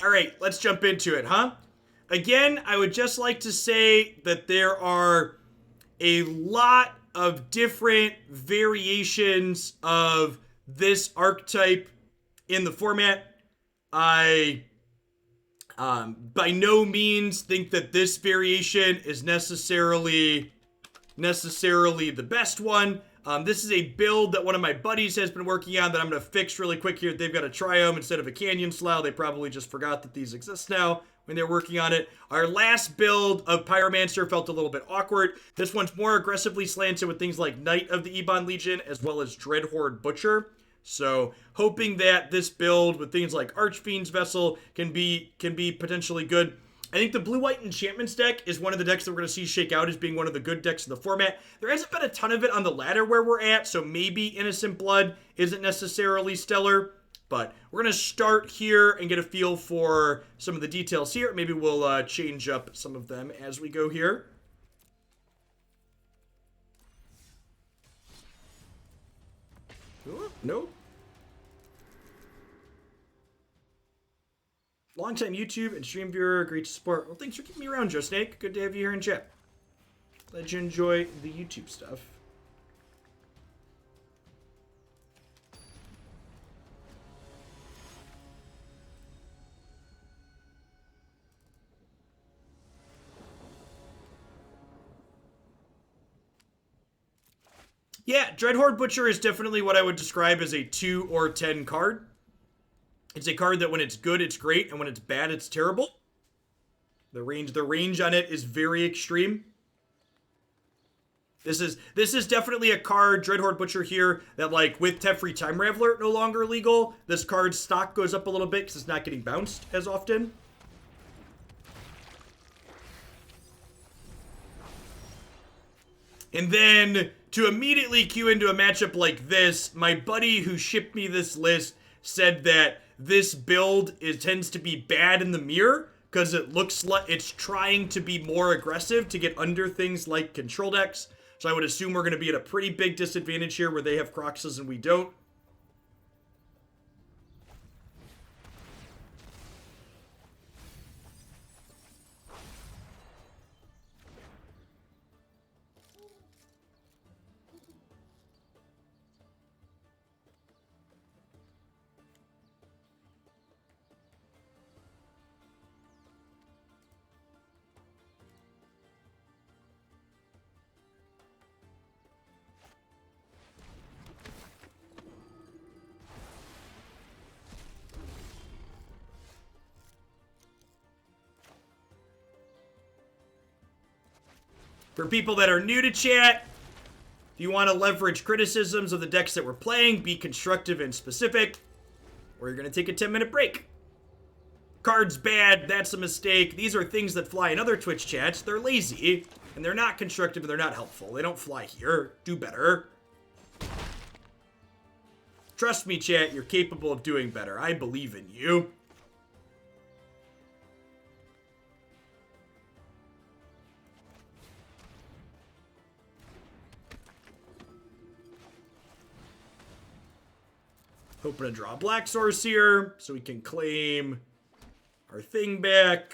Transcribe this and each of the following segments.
All right, let's jump into it, huh? Again, I would just like to say that there are a lot of different variations of this archetype in the format. I by no means think that this variation is necessarily the best one. This is a build that one of my buddies has been working on that I'm going to fix really quick here. They've got a Triome instead of a Canyon Slough. They probably just forgot that these exist now when they're working on it. Our last build of Pyromancer felt a little bit awkward. This one's more aggressively slanted with things like Knight of the Ebon Legion as well as Dreadhorde Butcher. So hoping that this build with things like Archfiend's Vessel can be potentially good. I think the blue-white enchantments deck is one of the decks that we're going to see shake out as being one of the good decks in the format. There hasn't been a ton of it on the ladder where we're at, so maybe Innocent Blood isn't necessarily stellar. But we're going to start here and get a feel for some of the details here. Maybe we'll change up some of them as we go here. Ooh, nope. Longtime YouTube and stream viewer, great to support. Well, thanks for keeping me around, Joe Snake. Good to have you here in chat. Glad you enjoy the YouTube stuff. Yeah, Dreadhorde Butcher is definitely what I would describe as a 2 or 10 card. It's a card that when it's good, it's great, and when it's bad, it's terrible. The range on it is very extreme. This is definitely a card, Dreadhorde Butcher here, that like with Teferi Time Raveler no longer legal, this card's stock goes up a little bit because it's not getting bounced as often. And then to immediately queue into a matchup like this, my buddy who shipped me this list said that this build tends to be bad in the mirror because it looks like it's trying to be more aggressive to get under things like control decks. So I would assume we're going to be at a pretty big disadvantage here where they have Croxes and we don't. For people that are new to chat, if you want to leverage criticisms of the decks that we're playing, be constructive and specific, or you're going to take a 10-minute break. Card's bad, that's a mistake. These are things that fly in other Twitch chats. They're lazy, and they're not constructive, and they're not helpful. They don't fly here. Do better. Trust me, chat, you're capable of doing better. I believe in you. Hoping to draw a black source here so we can claim our thing back.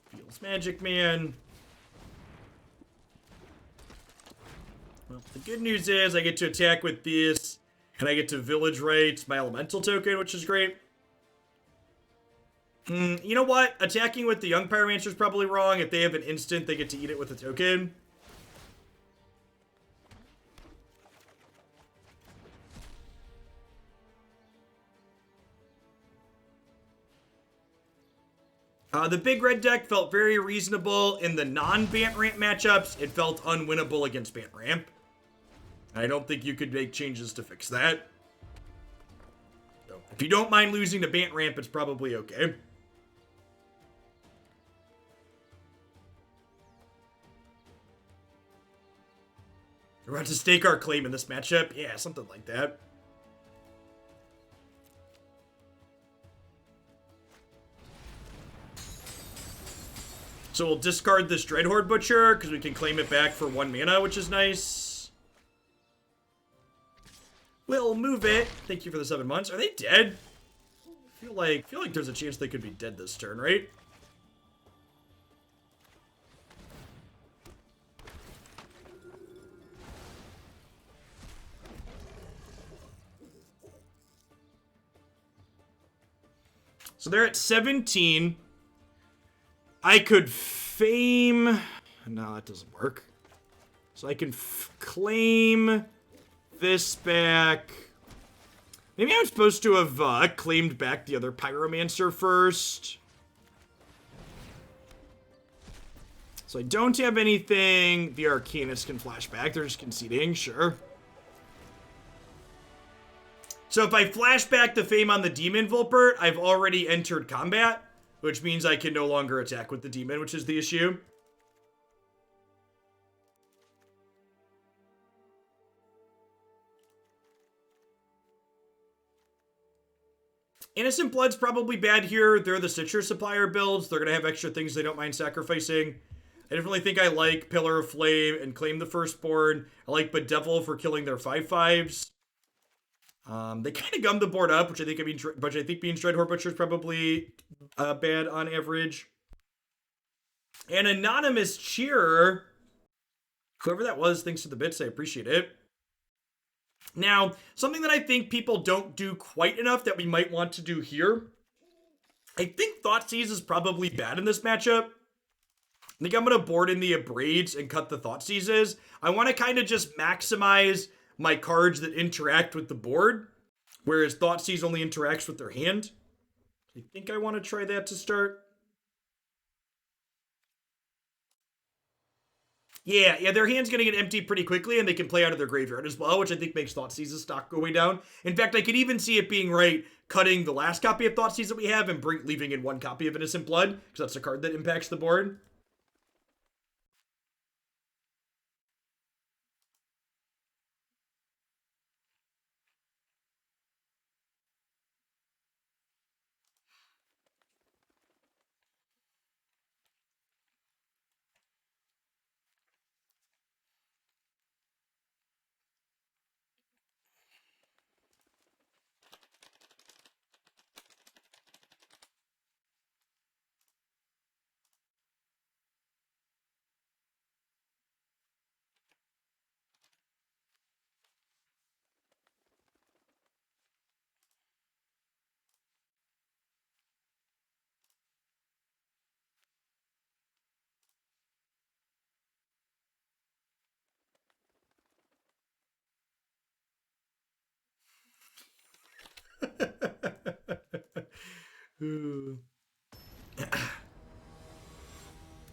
Feels Magic Man. Well, the good news is I get to attack with this, and I get to Village Rites my elemental token, which is great. You know what? Attacking with the Young Pyromancer is probably wrong. If they have an instant, they get to eat it with a token. The big red deck felt very reasonable in the non-Bant Ramp matchups. It felt unwinnable against Bant Ramp. I don't think you could make changes to fix that. So, if you don't mind losing to Bant Ramp, it's probably okay. We're about to stake our claim in this matchup? Yeah, something like that. So we'll discard this Dreadhorde Butcher, because we can claim it back for 1 mana, which is nice. We'll move it. Thank you for the 7 months. Are they dead? I feel like there's a chance they could be dead this turn, right? So they're at 17. I could fame... No, that doesn't work. So I can claim this back. Maybe I'm supposed to have claimed back the other Pyromancer first. So I don't have anything the Arcanist can flash back. They're just conceding, sure. So if I flash back the Fame on the Demon Vulpert, I've already entered combat, which means I can no longer attack with the Demon, which is the issue. Innocent Blood's probably bad here. They're the Stitcher Supplier builds. They're going to have extra things they don't mind sacrificing. I definitely think I like Pillar of Flame and Claim the Firstborn. I like Bedevil for killing their 5/5s. They kind of gummed the board up, which I think being Dreadhorde Butcher is probably bad on average. And Anonymous Cheer, whoever that was, thanks for the bits. I appreciate it. Now, something that I think people don't do quite enough that we might want to do here. I think Thoughtseize is probably bad in this matchup. I think I'm going to board in the Abrades and cut the Thoughtseizes. I want to kind of just maximize my cards that interact with the board, whereas Thoughtseize only interacts with their hand. I think I want to try that to start. Yeah, their hand's going to get empty pretty quickly, and they can play out of their graveyard as well, which I think makes Thoughtseize's stock go way down. In fact, I could even see it being right, cutting the last copy of Thoughtseize that we have and leaving in one copy of Innocent Blood, because that's a card that impacts the board.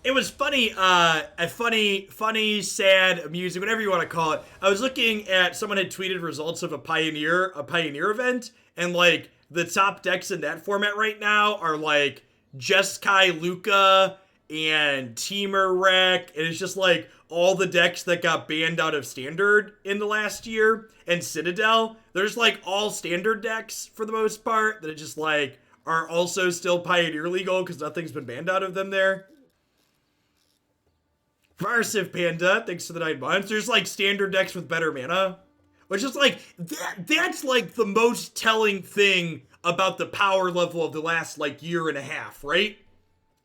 It was funny, funny, sad, amusing, whatever you want to call it. I was looking at, someone had tweeted results of a Pioneer event, and like the top decks in that format right now are like Jeskai Luca and Teamer Wreck, and it's just like all the decks that got banned out of Standard in the last year, and Citadel. There's like all Standard decks for the most part that are just like are also still Pioneer legal because nothing's been banned out of them there. Varsiv Panda, thanks for the 9 months. There's like Standard decks with better mana. Which is like, that's like the most telling thing about the power level of the last like year and a half, right?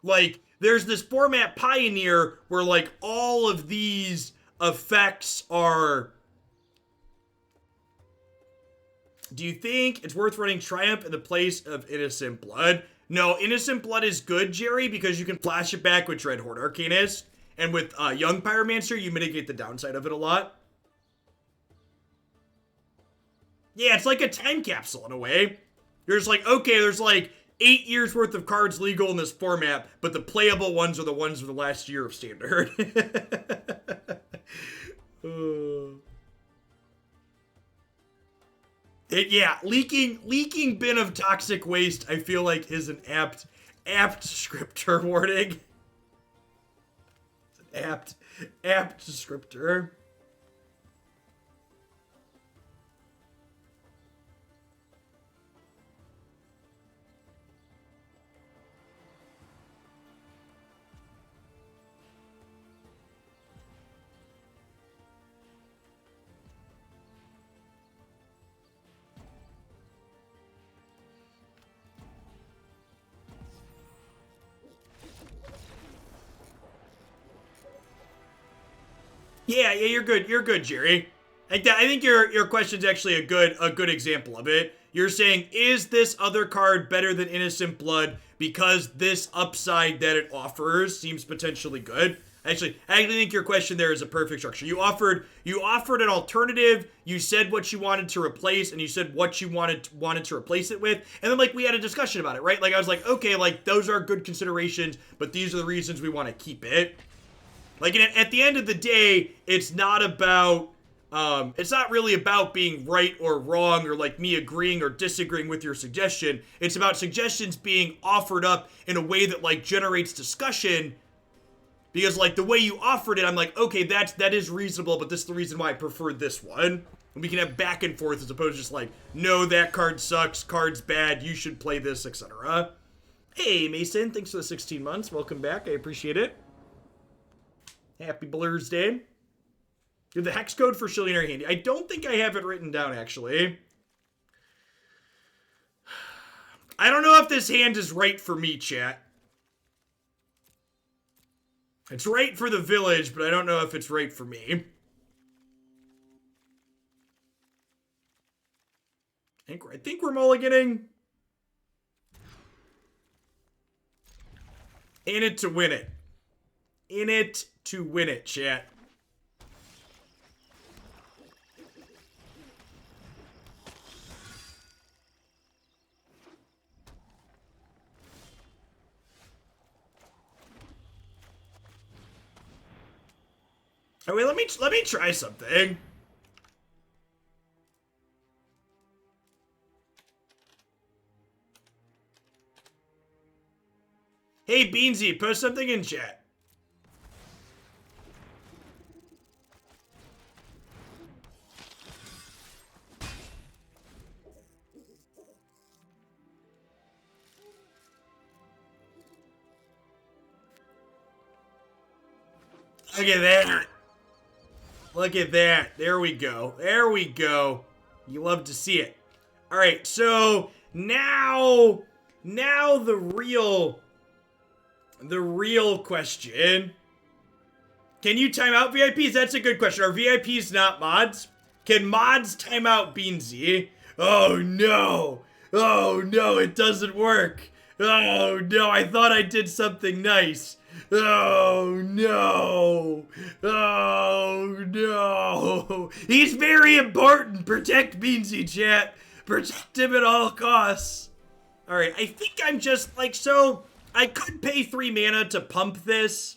Like, there's this format Pioneer where like all of these effects are... Do you think it's worth running Triumph in the place of Innocent Blood? No, Innocent Blood is good, Jerry, because you can flash it back with Dreadhorde Arcanist. And with Young Pyromancer, you mitigate the downside of it a lot. Yeah, it's like a time capsule in a way. You're just like, okay, there's like 8 years worth of cards legal in this format, but the playable ones are the ones of the last year of Standard. Yeah, leaking bin of toxic waste, I feel like is an apt descriptor warning. Apt descriptor. Yeah, you're good. You're good, Jerry. I think your question's actually a good example of it. You're saying, is this other card better than Innocent Blood because this upside that it offers seems potentially good? Actually, I actually think your question there is a perfect structure. You offered an alternative. You said what you wanted to replace, and you said what you wanted to replace it with, and then like we had a discussion about it, right? Like I was like, okay, like those are good considerations, but these are the reasons we want to keep it. Like at the end of the day, it's not about it's not really about being right or wrong or like me agreeing or disagreeing with your suggestion. It's about suggestions being offered up in a way that like generates discussion. Because like the way you offered it, I'm like, okay, that is reasonable, but this is the reason why I preferred this one. And we can have back and forth as opposed to just like, no, that card sucks, card's bad, you should play this, etc. Hey, Mason, thanks for the 16 months. Welcome back. I appreciate it. Happy Blur's Day. Do the hex code for Shillionaire handy? I don't think I have it written down, actually. I don't know if this hand is right for me, chat. It's right for the village, but I don't know if it's right for me. I think we're mulliganing. In it to win it. In it to win it, chat. Oh wait, let me try something. Hey Beansy, post something in chat. Look at that. Look at that. There we go. There we go. You love to see it. All right, so now the real question. Can you time out VIPs? That's a good question. Are VIPs not mods? Can mods time out Beansy? Oh no. Oh no, it doesn't work. Oh no, I thought I did something nice. Oh no! Oh no! He's very important! Protect Beansy, chat! Protect him at all costs! Alright, I think I'm just like, so I could pay 3 mana to pump this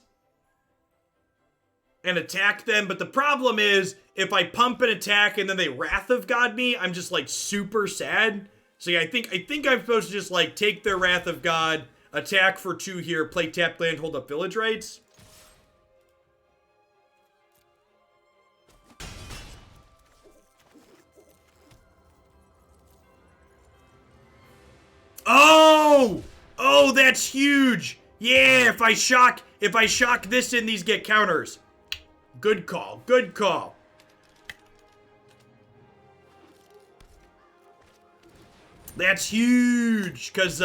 and attack them, but the problem is if I pump and attack and then they Wrath of God me, I'm just like super sad. So yeah, I think I'm supposed to just like take their Wrath of God, attack for 2 here, play tap land, hold up Village Rites. Oh! Oh, that's huge! Yeah, if I shock this in, these get counters. Good call, good call. That's huge, cause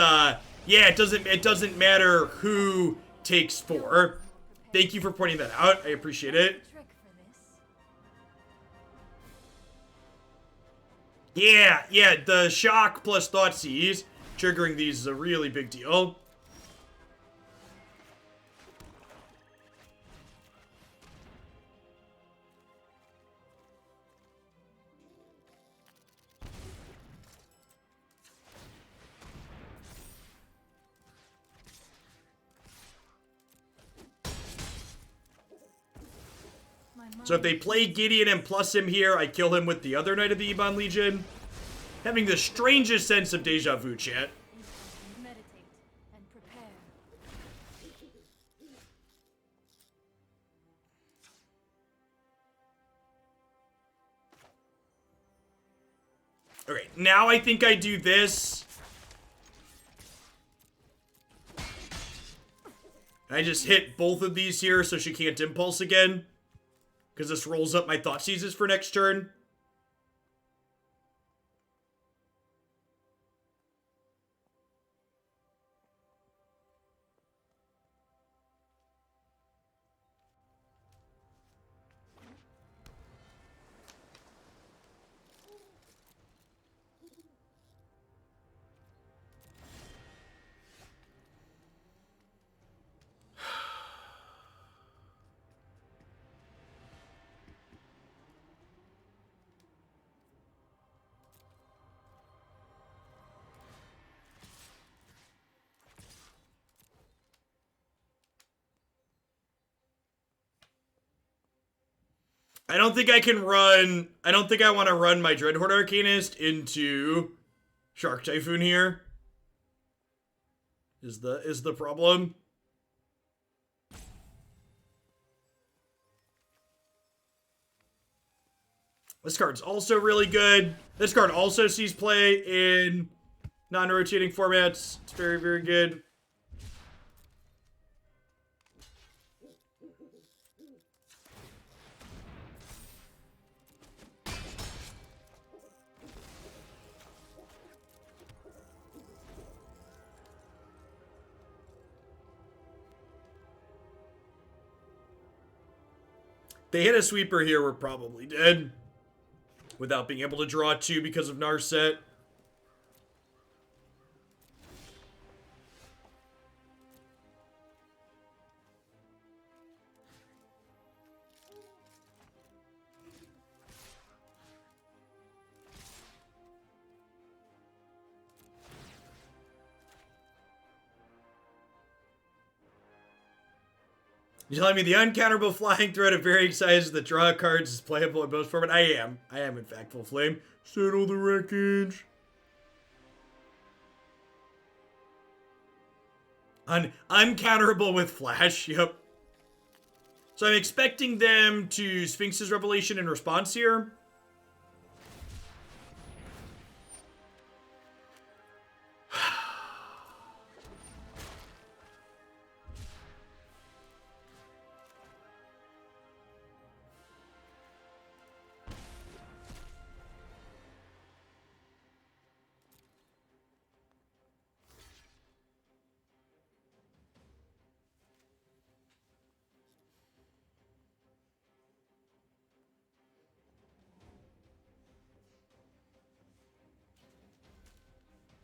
yeah, it doesn't matter who takes 4. Thank you for pointing that out. I appreciate it. Yeah, the shock plus Thoughtseize triggering these is a really big deal. So if they play Gideon and plus him here, I kill him with the other Knight of the Ebon Legion. Having the strangest sense of deja vu, chat. Okay, now I think I do this. I just hit both of these here so she can't impulse again. Because this rolls up my Thoughtseizes for next turn. I don't think I can run... I don't think I want to run my Dreadhorde Arcanist into Shark Typhoon here. Is the problem. This card's also really good. This card also sees play in non-rotating formats. It's very, very good. They hit a sweeper here, we're probably dead. Without being able to draw 2 because of Narset. You're telling me the uncounterable flying threat of varying sizes that draw cards is playable in most formats? I am in fact full flame. Settle the wreckage. Uncounterable with flash, yep. So I'm expecting them to Sphinx's Revelation in response here.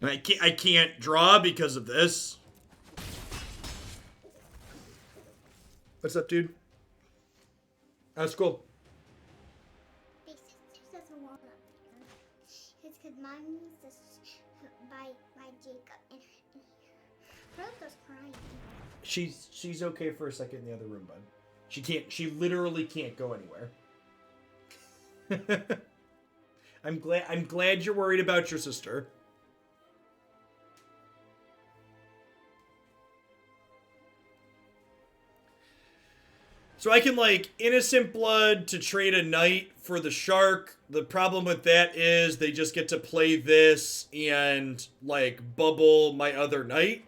I can't draw because of this. What's up, dude? That's cool. My sister doesn't want up here. It's because mine needs this by Jacob and Rose crying. She's okay for a second in the other room, bud. She literally can't go anywhere. I'm glad you're worried about your sister. So I can, like, Innocent Blood to trade a knight for the shark. The problem with that is they just get to play this and, like, bubble my other knight.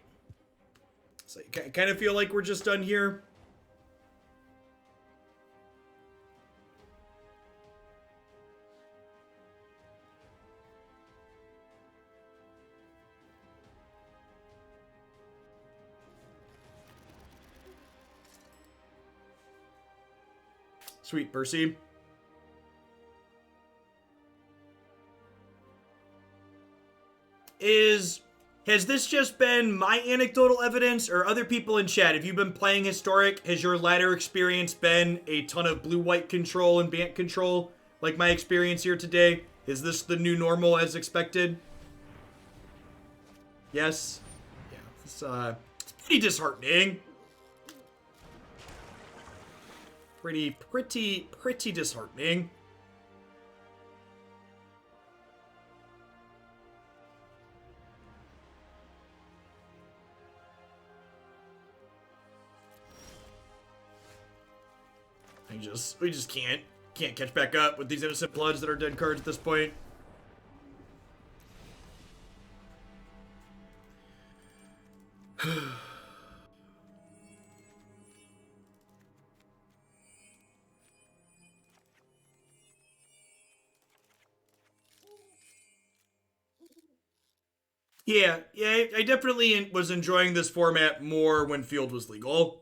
So I kind of feel like we're just done here. Sweet, Percy. Has this just been my anecdotal evidence, or other people in chat? Have you been playing Historic? Has your latter experience been a ton of blue-white control and Bant control, like my experience here today? Is this the new normal as expected? Yes? Yeah, it's pretty disheartening. Pretty disheartening. We just can't catch back up with these Innocent Bloods that are dead cards at this point. Yeah, I definitely was enjoying this format more when Field was legal.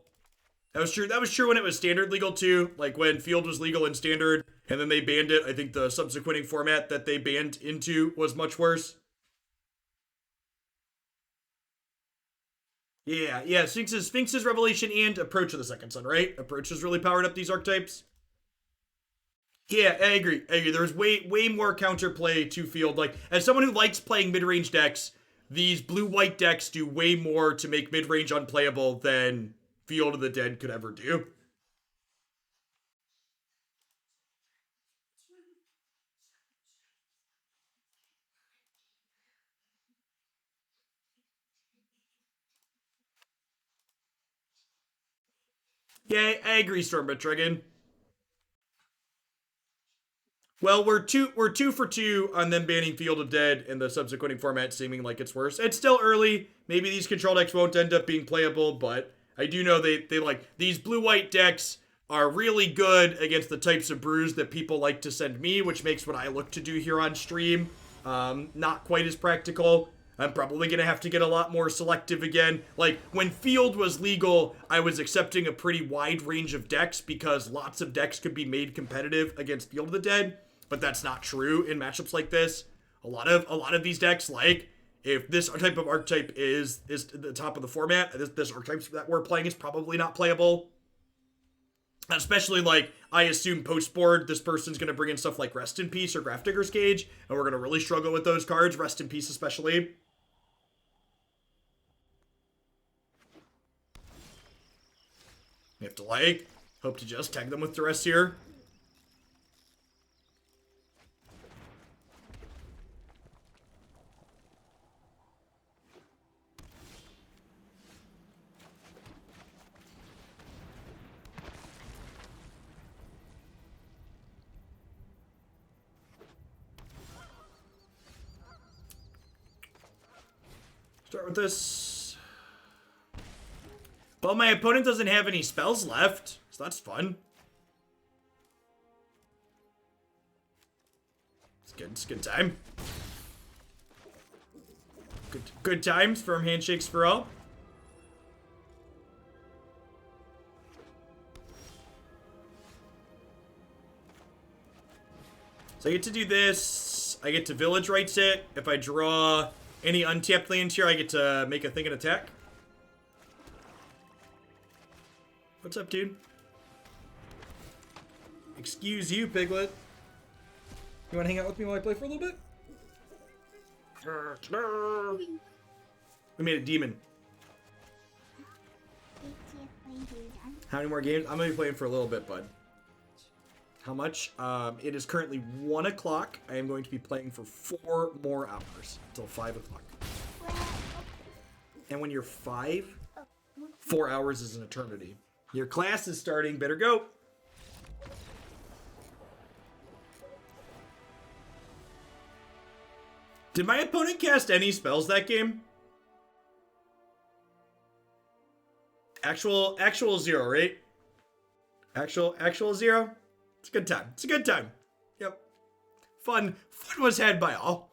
That was true. That was true when it was Standard legal too. Like when Field was legal in Standard, and then they banned it. I think the subsequent format that they banned into was much worse. Yeah. Sphinx's Revelation and Approach of the Second Sun, right? Approach has really powered up these archetypes. Yeah, I agree. There's way more counterplay to Field. Like, as someone who likes playing mid-range decks, these blue-white decks do way more to make mid-range unplayable than Field of the Dead could ever do. Yeah, I agree, Stormbit Dragon. Well, we're two for two on them banning Field of Dead and the subsequent format seeming like it's worse. It's still early. Maybe these control decks won't end up being playable, but I do know they like these blue-white decks are really good against the types of brews that people like to send me, which makes what I look to do here on stream not quite as practical. I'm probably going to have to get a lot more selective again. Like, when Field was legal, I was accepting a pretty wide range of decks because lots of decks could be made competitive against Field of the Dead. But that's not true in matchups like this. A lot of these decks, like, if this type of archetype is the top of the format, this archetype that we're playing is probably not playable. Especially, like, I assume post-board, this person's going to bring in stuff like Rest in Peace or Grafdigger's Cage, and we're going to really struggle with those cards, Rest in Peace especially. We have to, like, hope to just tag them with Duress here. Start with this. Well, my opponent doesn't have any spells left, so that's fun. It's good time. Good times, firm handshakes for all. So I get to do this. I get to Village Rites it. If I draw any untapped lands here, I get to make a thing and attack. What's up, dude? Excuse you, Piglet. You want to hang out with me while I play for a little bit? We made a demon. How many more games? I'm going to be playing for a little bit, bud. How much? It is currently 1 o'clock. I am going to be playing for 4 more hours until 5 o'clock. And when you're 5, 4 hours is an eternity. Your class is starting. Better go. Did my opponent cast any spells that game? Actual 0, right? Actual 0? It's a good time. It's a good time. Yep. Fun was had by all.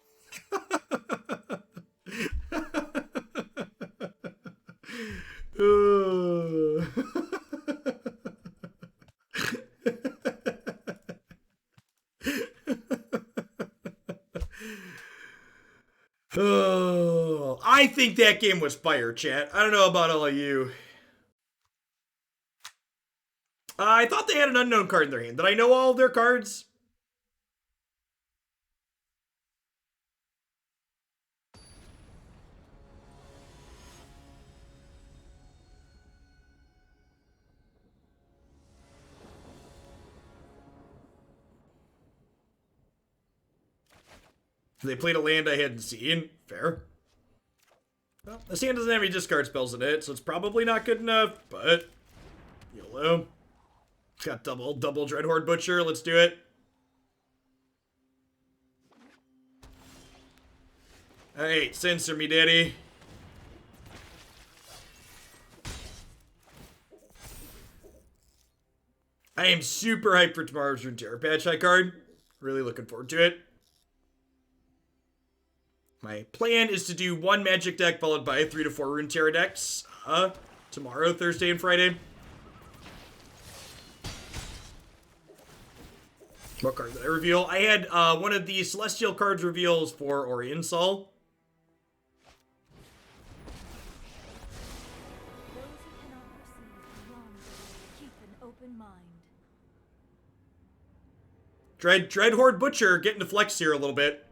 Oh, I think that game was fire, chat. I don't know about all of you. I thought they had an unknown card in their hand. Did I know all of their cards? They played a land I hadn't seen. Fair. Well, this hand doesn't have any discard spells in it, so it's probably not good enough, but YOLO. It's got double Dreadhorde Butcher. Let's do it. Alright, censor me, daddy. I am super hyped for tomorrow's Runeterra patch high card. Really looking forward to it. My plan is to do 1 magic deck followed by 3 to 4 Runeterra decks tomorrow, Thursday, and Friday. What card did I reveal? I had one of the Celestial cards reveals for Orion Sol. Dreadhorde Butcher getting to flex here a little bit.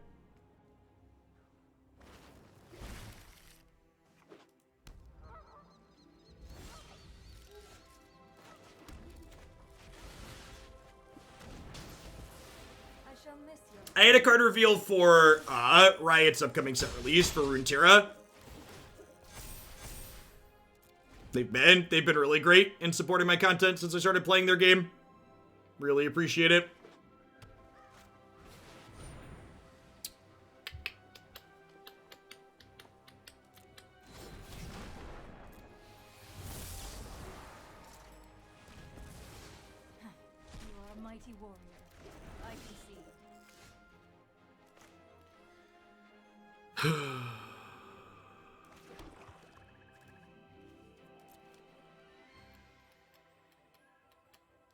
I had a card revealed for Riot's upcoming set release for Runeterra. They've been really great in supporting my content since I started playing their game. Really appreciate it. You are a mighty warrior. I can see.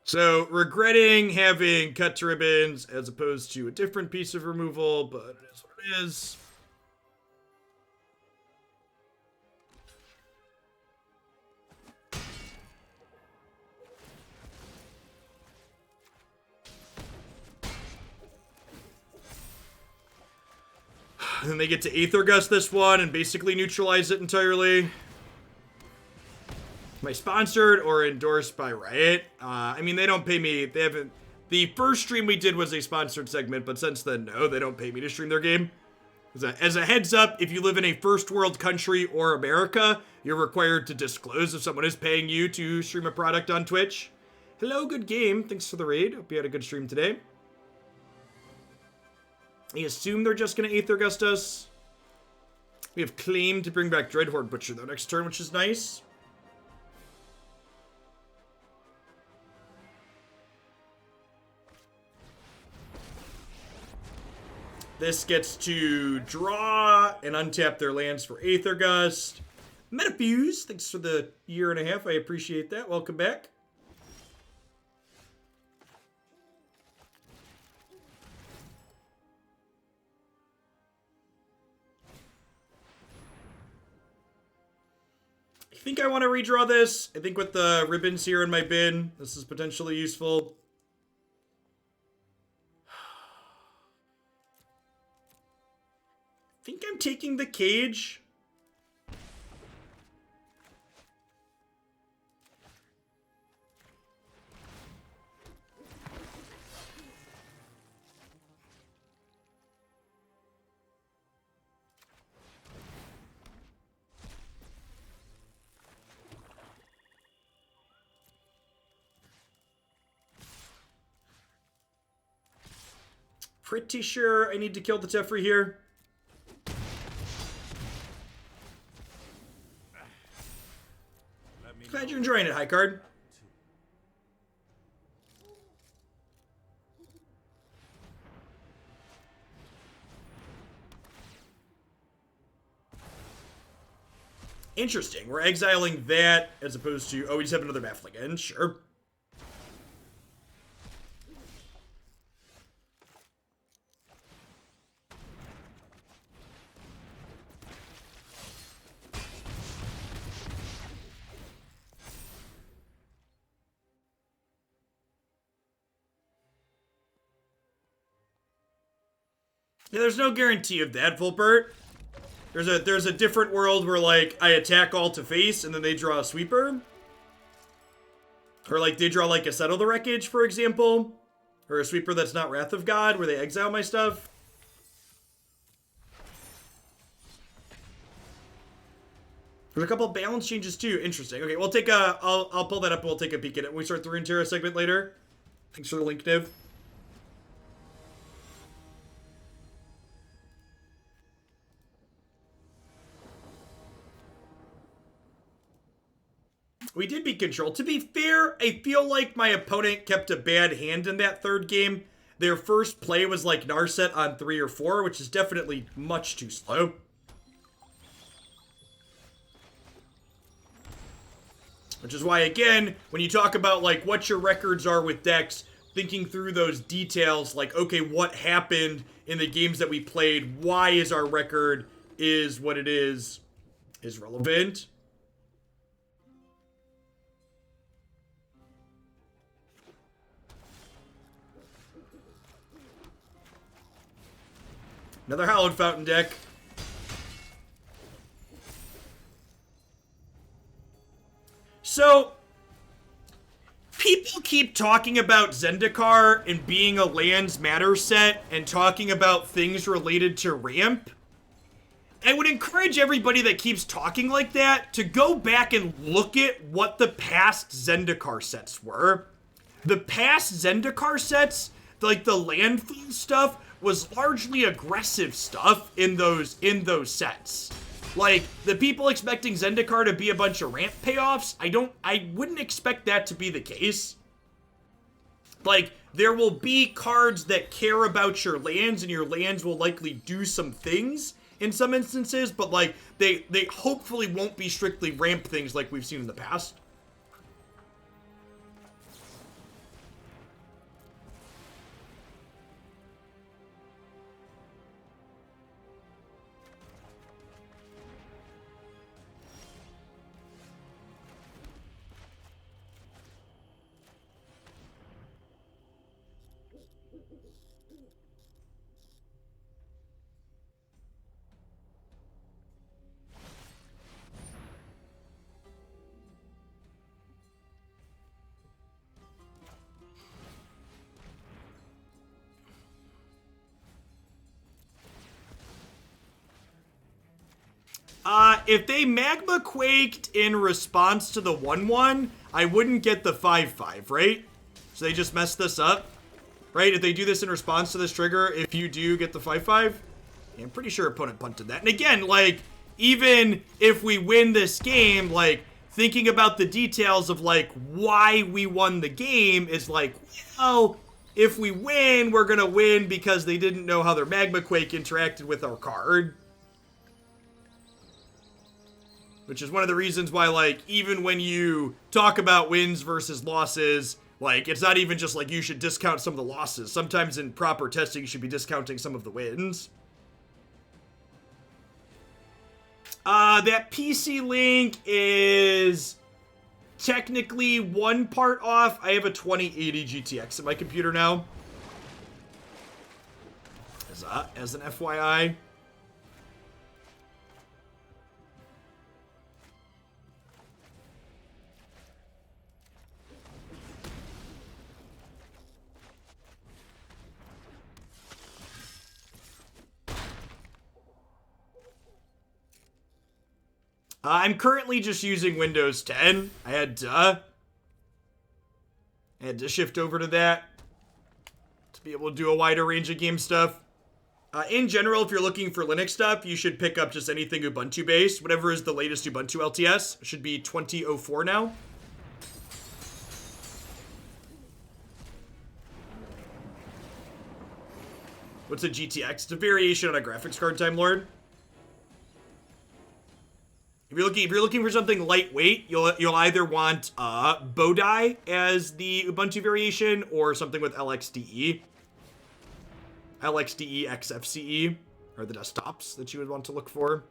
So, regretting having cut to ribbons as opposed to a different piece of removal, but it is what it is. And then they get to Aether Gust this one and basically neutralize it entirely. Am I sponsored or endorsed by Riot? I mean, they don't pay me. They haven't. The first stream we did was a sponsored segment, but since then, no, they don't pay me to stream their game. As a heads up, if you live in a first world country or America, you're required to disclose if someone is paying you to stream a product on Twitch. Hello, good game. Thanks for the raid. Hope you had a good stream today. I assume they're just going to Aether Gust us. We have Claim to bring back Dreadhorde Butcher, though, next turn, which is nice. This gets to draw and untap their lands for Aether Gust. Metafuse, thanks for the year and a half. I appreciate that. Welcome back. I think I want to redraw this. I think with the ribbons here in my bin, this is potentially useful. I think I'm taking the cage. Pretty sure I need to kill the Teferi here. Glad you're enjoying it, High Card. Interesting. We're exiling that as opposed to... Oh, we just have another Baffle again. Sure. Yeah, there's no guarantee of that, Volpert. There's a different world where, like, I attack all to face, and then they draw a sweeper. Or, like, they draw, like, a Settle the Wreckage, for example. Or a sweeper that's not Wrath of God, where they exile my stuff. There's a couple of balance changes, too. Interesting. Okay, we'll take a... I'll pull that up and we'll take a peek at it when we start the Runeterra segment later. Thanks for the link, Niv. We did beat Control. To be fair, I feel like my opponent kept a bad hand in that third game. Their first play was like Narset on 3 or 4, which is definitely much too slow. Which is why, again, when you talk about like what your records are with decks, thinking through those details, like, okay, what happened in the games that we played? Why is our record is what it is relevant. Another Hallowed Fountain deck. So, people keep talking about Zendikar and being a lands matter set and talking about things related to ramp. I would encourage everybody that keeps talking like that to go back and look at what the past Zendikar sets were. The past Zendikar sets, like the landfall stuff, was largely aggressive stuff in those sets. Like, the people expecting Zendikar to be a bunch of ramp payoffs, I wouldn't expect that to be the case. Like, there will be cards that care about your lands, and your lands will likely do some things in some instances, but like, they hopefully won't be strictly ramp things like we've seen in the past. If they Magma Quaked in response to the 1/1, I wouldn't get the 5/5, right? So they just messed this up, right? If they do this in response to this trigger, if you do get the 5/5, yeah, I'm pretty sure opponent punted that. And again, like, even if we win this game, like, thinking about the details of, like, why we won the game is like, well, if we win, we're gonna win because they didn't know how their Magma Quake interacted with our card. Which is one of the reasons why, like, even when you talk about wins versus losses, like, it's not even just like you should discount some of the losses. Sometimes in proper testing, you should be discounting some of the wins. That PC link is technically one part off. I have a 2080 GTX in my computer now. As an FYI. I'm currently just using Windows 10. I had to shift over to that to be able to do a wider range of game stuff. In general, if you're looking for Linux stuff, you should pick up just anything Ubuntu based. Whatever is the latest Ubuntu LTS. It should be 2004 now. What's a GTX? It's a variation on a graphics card, Time Lord. If you're looking for something lightweight, you'll either want Bodai as the Ubuntu variation or something with LXDE. LXDE XFCE are the desktops that you would want to look for.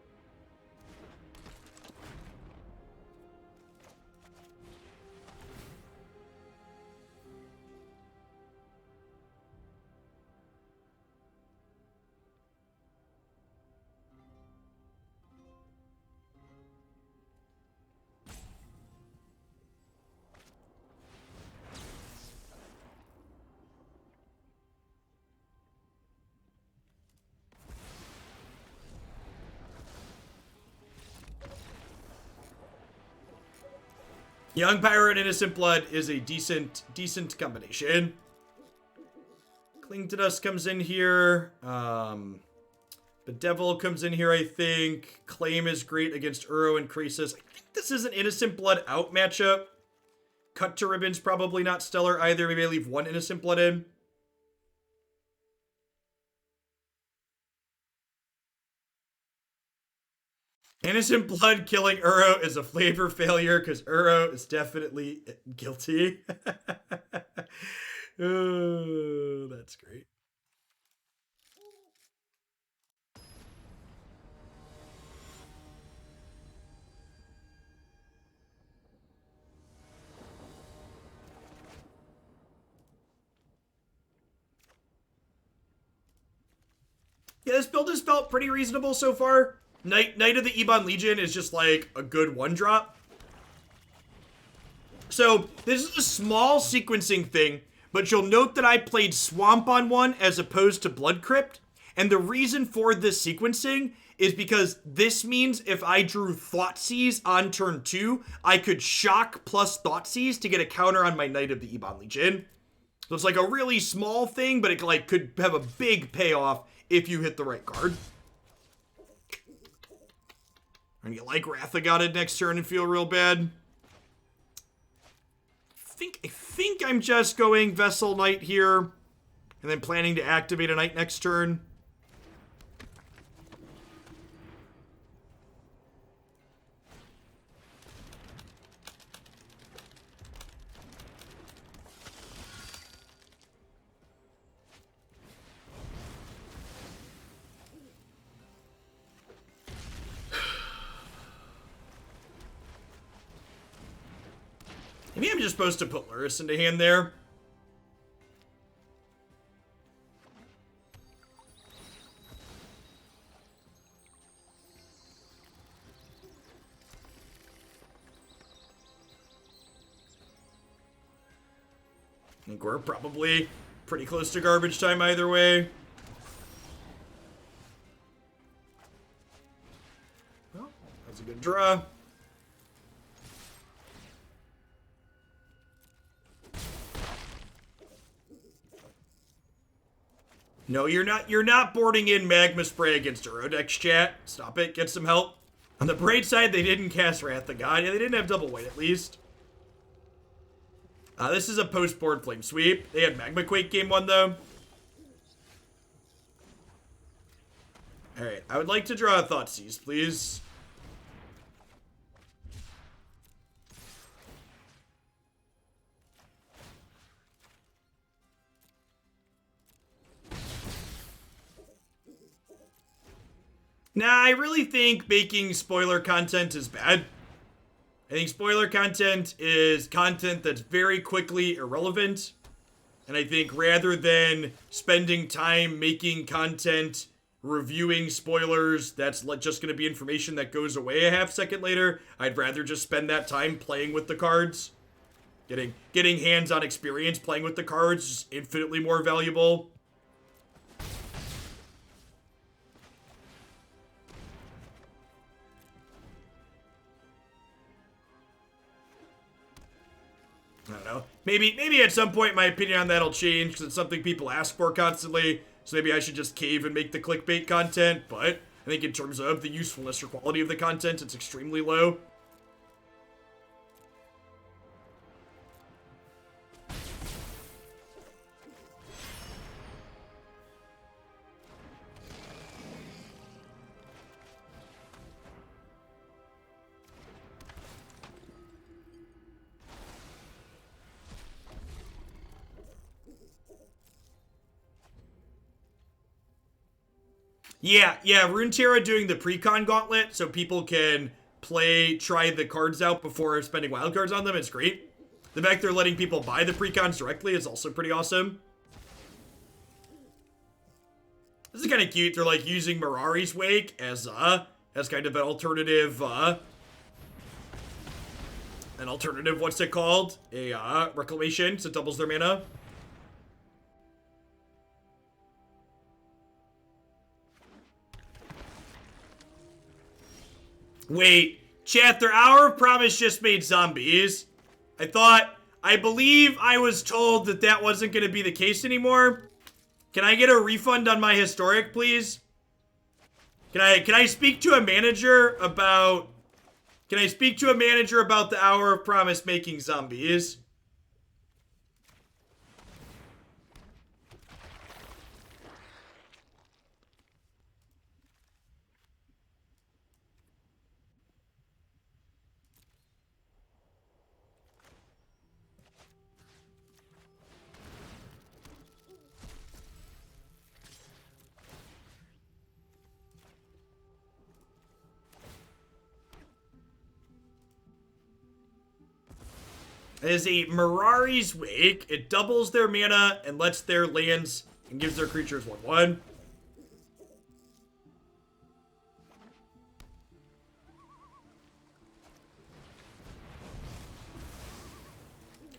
Young Pyro and Innocent Blood is a decent combination. Cling to Dust comes in here. Bedevil comes in here, I think. Claim is great against Uro and Croesus. I think this is an Innocent Blood out matchup. Cut to Ribbon's probably not stellar either. Maybe I leave one Innocent Blood in. Innocent Blood killing Uro is a flavor failure because Uro is definitely guilty. Oh, that's great. Yeah, this build has felt pretty reasonable so far. Knight of the Ebon Legion is just like a good one drop. So this is a small sequencing thing, but you'll note that I played Swamp on one as opposed to Blood Crypt. And the reason for this sequencing is because this means if I drew Thoughtseize on turn 2, I could shock plus Thoughtseize to get a counter on my Knight of the Ebon Legion. So it's like a really small thing, but it like could have a big payoff if you hit the right card. And you like Wrath of God next turn and feel real bad. I think I'm just going Vessel Knight here, and then planning to activate a Knight next turn. Maybe I'm just supposed to put Lurrus into hand there. I think we're probably pretty close to garbage time either way. Well, that's a good draw. No, you're not boarding in Magma Spray against Eurodex, chat. Stop it. Get some help. On the bright side, they didn't cast Wrath of God. Yeah, they didn't have double white at least. This is a post-board Flame Sweep. They had Magma Quake game 1, though. Alright, I would like to draw a Thoughtseize, please. Nah, I really think making spoiler content is bad. I think spoiler content is content that's very quickly irrelevant. And I think rather than spending time making content, reviewing spoilers, that's just going to be information that goes away a half second later, I'd rather just spend that time playing with the cards. Getting hands-on experience playing with the cards is infinitely more valuable. I don't know. Maybe at some point my opinion on that'll change because it's something people ask for constantly. So maybe I should just cave and make the clickbait content. But I think in terms of the usefulness or quality of the content, it's extremely low. Yeah, Runeterra doing the Precon Gauntlet so people can try the cards out before spending wildcards on them is great. The fact they're letting people buy the Precons directly is also pretty awesome. This is kind of cute. They're like using Mirari's Wake as kind of an alternative, what's it called? A Reclamation, so it doubles their mana. Wait, chat, their Hour of Promise just made zombies. I believe I was told that that wasn't going to be the case anymore. Can I get a refund on my historic, please? Can I speak to a manager about... the Hour of Promise making zombies? It is a Mirari's Wake. It doubles their mana and lets their lands and gives their creatures 1/1.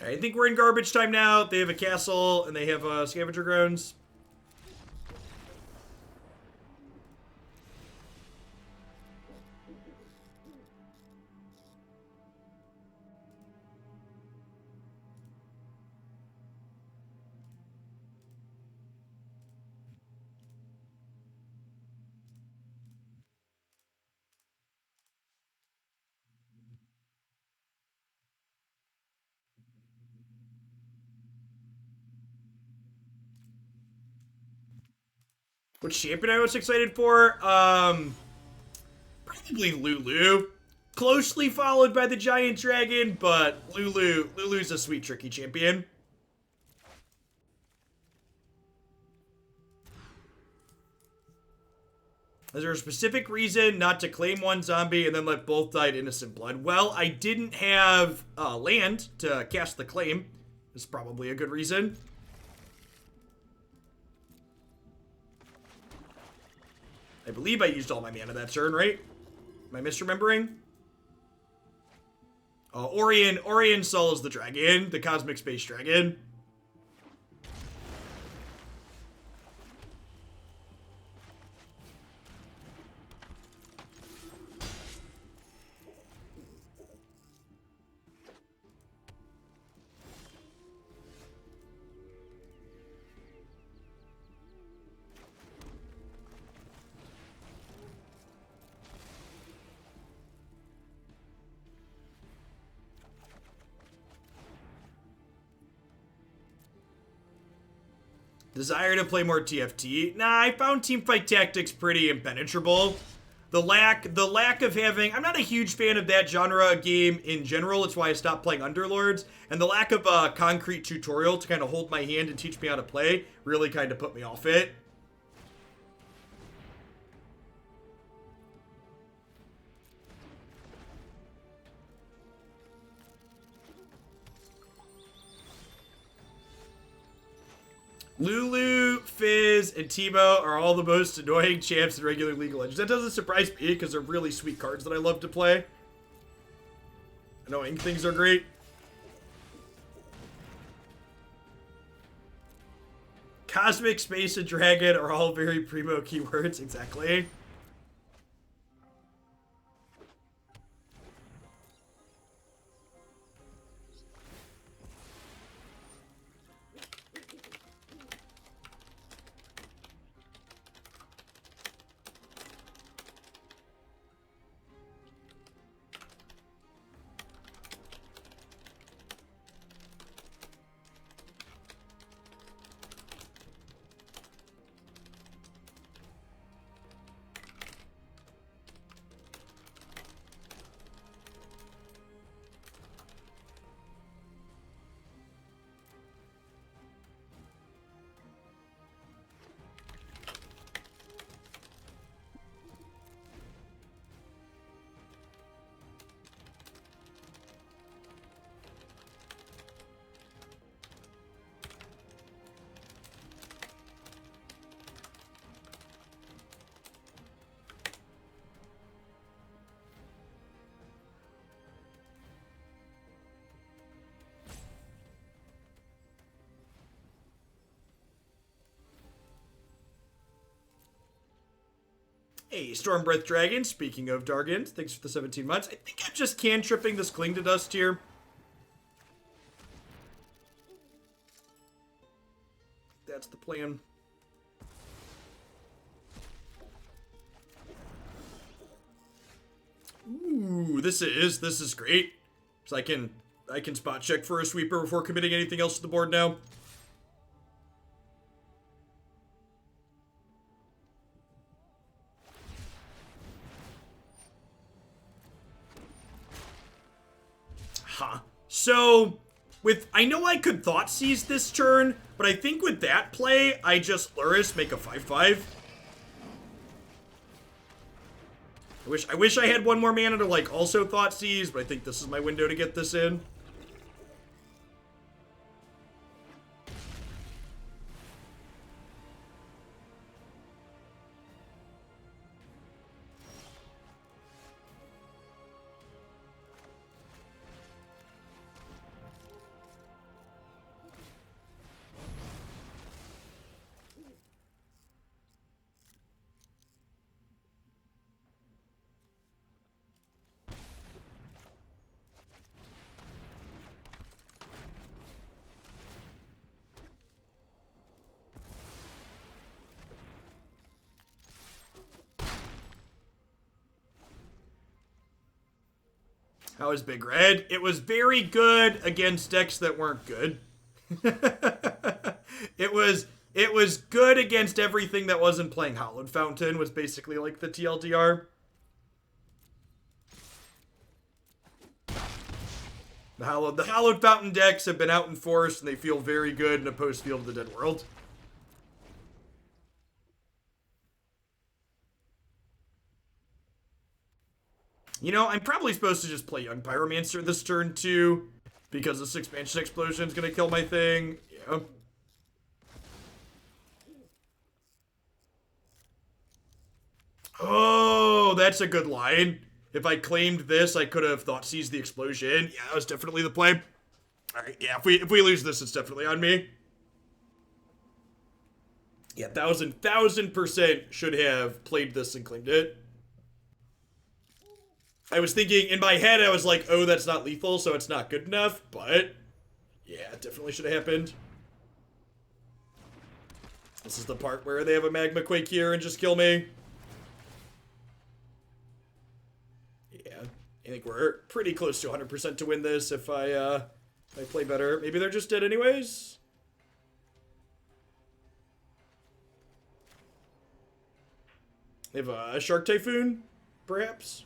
I think we're in garbage time now. They have a castle and they have scavenger grounds. What champion I was excited for? Probably Lulu. Closely followed by the Giant Dragon, but Lulu's a sweet, tricky champion. Is there a specific reason not to claim one zombie and then let both die in innocent blood? Well, I didn't have land to cast the claim. That's probably a good reason. I believe I used all my mana that turn, right? Am I misremembering? Orion Sol is the dragon, the Cosmic Space Dragon. Desire to play more TFT? Nah, I found Teamfight Tactics pretty impenetrable. The lack of having... I'm not a huge fan of that genre game in general. It's why I stopped playing Underlords. And the lack of a concrete tutorial to kind of hold my hand and teach me how to play really kind of put me off it. Lulu, Fizz, and Teemo are all the most annoying champs in regular League of Legends. That doesn't surprise me because they're really sweet cards that I love to play. Annoying things are great. Cosmic, Space, and Dragon are all very primo keywords, exactly. Hey, Stormbreath Dragon, speaking of Dargans, thanks for the 17 months. I think I'm just cantripping this Cling to Dust here. That's the plan. Ooh, this is great. So I can spot check for a sweeper before committing anything else to the board now. So, I know I could Thoughtseize this turn, but I think with that play, I just Lurrus, make a 5/5. I wish I had one more mana to, like, also Thoughtseize, but I think this is my window to get this in. How was Big Red? It was very good against decks that weren't good. It was It was good against everything that wasn't playing Hallowed Fountain, was basically like the TLDR. The Hallowed Fountain decks have been out in force, and they feel very good in a post-Field of the Dead world. You know, I'm probably supposed to just play Young Pyromancer this turn, too, because this expansion explosion is going to kill my thing. Yeah. Oh, that's a good line. If I claimed this, I could have Thoughtseized the explosion. Yeah, that was definitely the play. Alright, yeah, if we lose this, it's definitely on me. Yeah, 1000% should have played this and claimed it. I was thinking, in my head, I was like, oh, that's not lethal, so it's not good enough, but yeah, it definitely should have happened. This is the part where they have a Magma Quake here and just kill me. Yeah, I think we're pretty close to 100% to win this if I play better. Maybe they're just dead anyways? They have a Shark Typhoon, perhaps?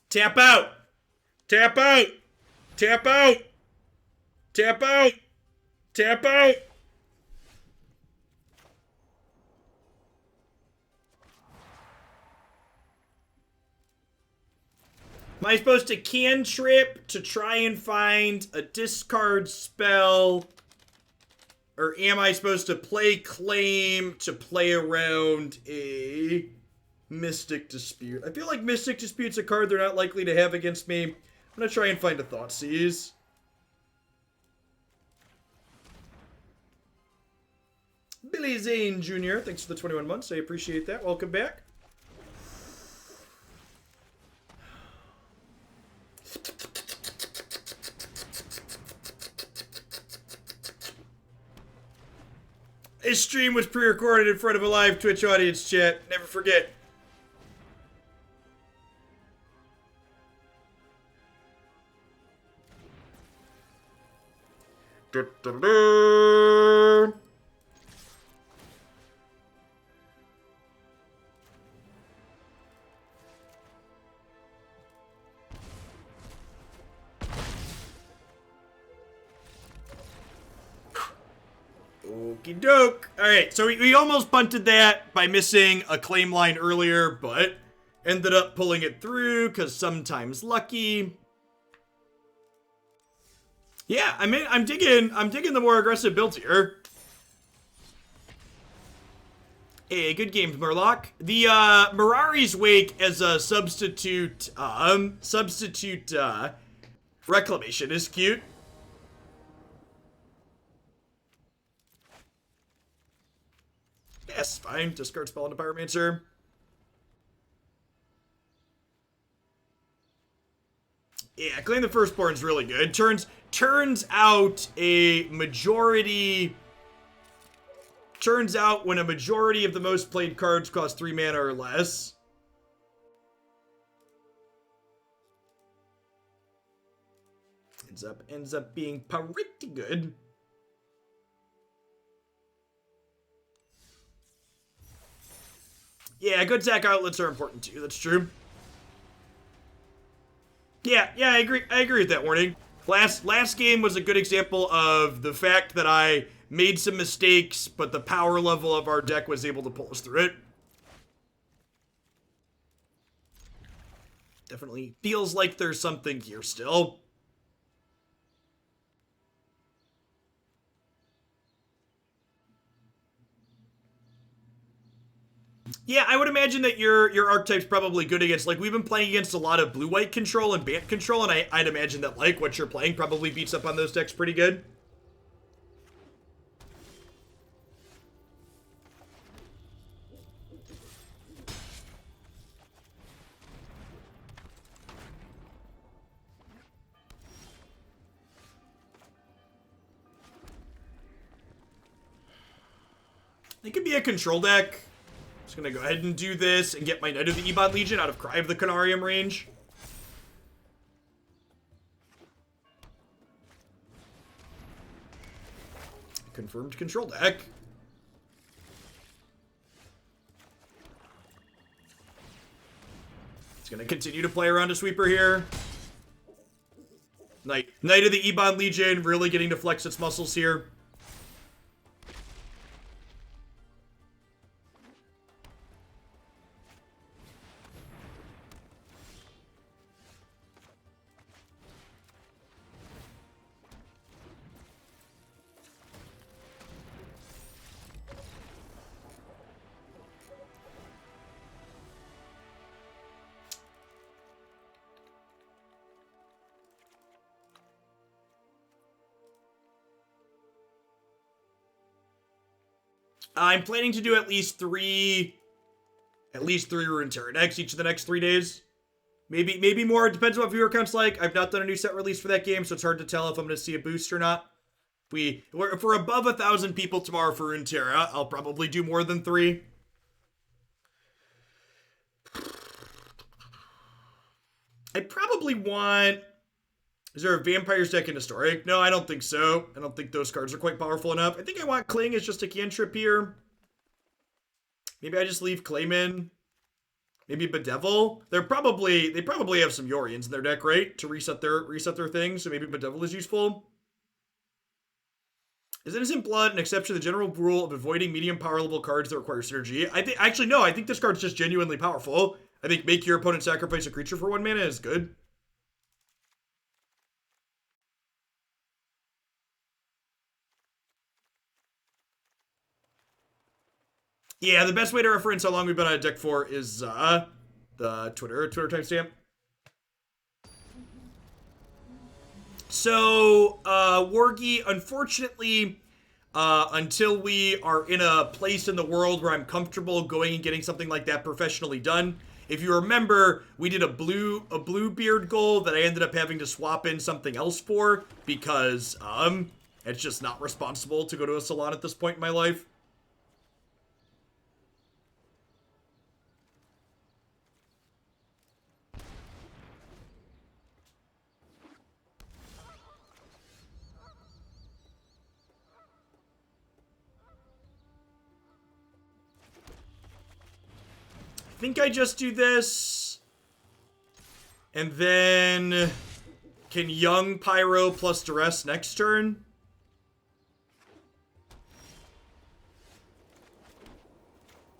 Tap out! Tap out! Tap out! Tap out! Tap out! Am I supposed to cantrip to try and find a discard spell? Or am I supposed to play Claim to play around a Mystic Dispute? I feel like Mystic Dispute's a card they're not likely to have against me. I'm gonna try and find a Thoughtseize. Billy Zane Jr., thanks for the 21 months. I appreciate that. Welcome back. This stream was pre-recorded in front of a live Twitch audience, chat. Never forget. Okie doke. Alright, so we almost punted that by missing a claim line earlier, but ended up pulling it through, because sometimes lucky. Yeah, I mean, I'm digging the more aggressive builds here. Hey, good games, Murloc. The Mirari's Wake as a substitute reclamation is cute. Yes, fine. Discard spell into Pyromancer. Yeah, Claim the Firstborn is really good. Turns out when a majority of the most played cards cost 3 mana or less. Ends up being pretty good. Yeah, good attack outlets are important too. That's true. Yeah, I agree with that warning. Last game was a good example of the fact that I made some mistakes, but the power level of our deck was able to pull us through it. Definitely feels like there's something here still. Yeah, I would imagine that your archetype's probably good against, like, we've been playing against a lot of blue-white control and Bant control, and I'd imagine that, like, what you're playing probably beats up on those decks pretty good. It could be a control deck. Just gonna go ahead and do this and get my Knight of the Ebon Legion out of Cry of the Canarium range. Confirmed control deck. It's gonna continue to play around a sweeper here. Knight of the Ebon Legion really getting to flex its muscles here. I'm planning to do at least three Runeterra decks each of the next 3 days. Maybe more. It depends on what viewer count's like. I've not done a new set release for that game, so it's hard to tell if I'm going to see a boost or not. If we're above 1,000 people tomorrow for Runeterra, I'll probably do more than 3. I probably want... Is there a Vampires deck in Historic? No, I don't think so. I don't think those cards are quite powerful enough. I think I want Cling as just a cantrip here. Maybe I just leave Claim in. Maybe Bedevil. They probably have some Yorians in their deck, right? To reset their things, so maybe Bedevil is useful. Is Innocent Blood an exception to the general rule of avoiding medium power level cards that require synergy? I think this card's just genuinely powerful. I think make your opponent sacrifice a creature for 1 mana is good. Yeah, the best way to reference how long we've been on a deck for is the Twitter timestamp. So, Wargy, unfortunately, until we are in a place in the world where I'm comfortable going and getting something like that professionally done. If you remember, we did a blue beard goal that I ended up having to swap in something else for because it's just not responsible to go to a salon at this point in my life. I think I just do this. And then can Young Pyro plus Duress next turn?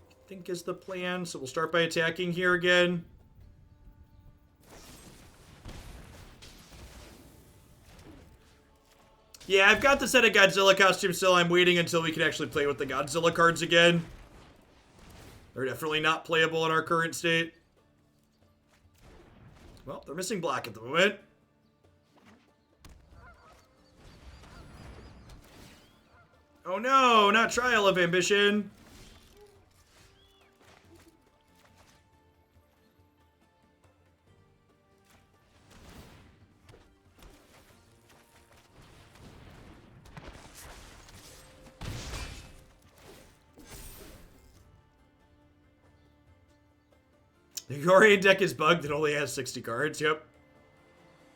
I think is the plan. So we'll start by attacking here again. Yeah, I've got the set of Godzilla costumes still. I'm waiting until we can actually play with the Godzilla cards again. They're definitely not playable in our current state. Well, they're missing black at the moment. Oh no, not Trial of Ambition. The Yorian deck is bugged. It only has 60 cards. Yep.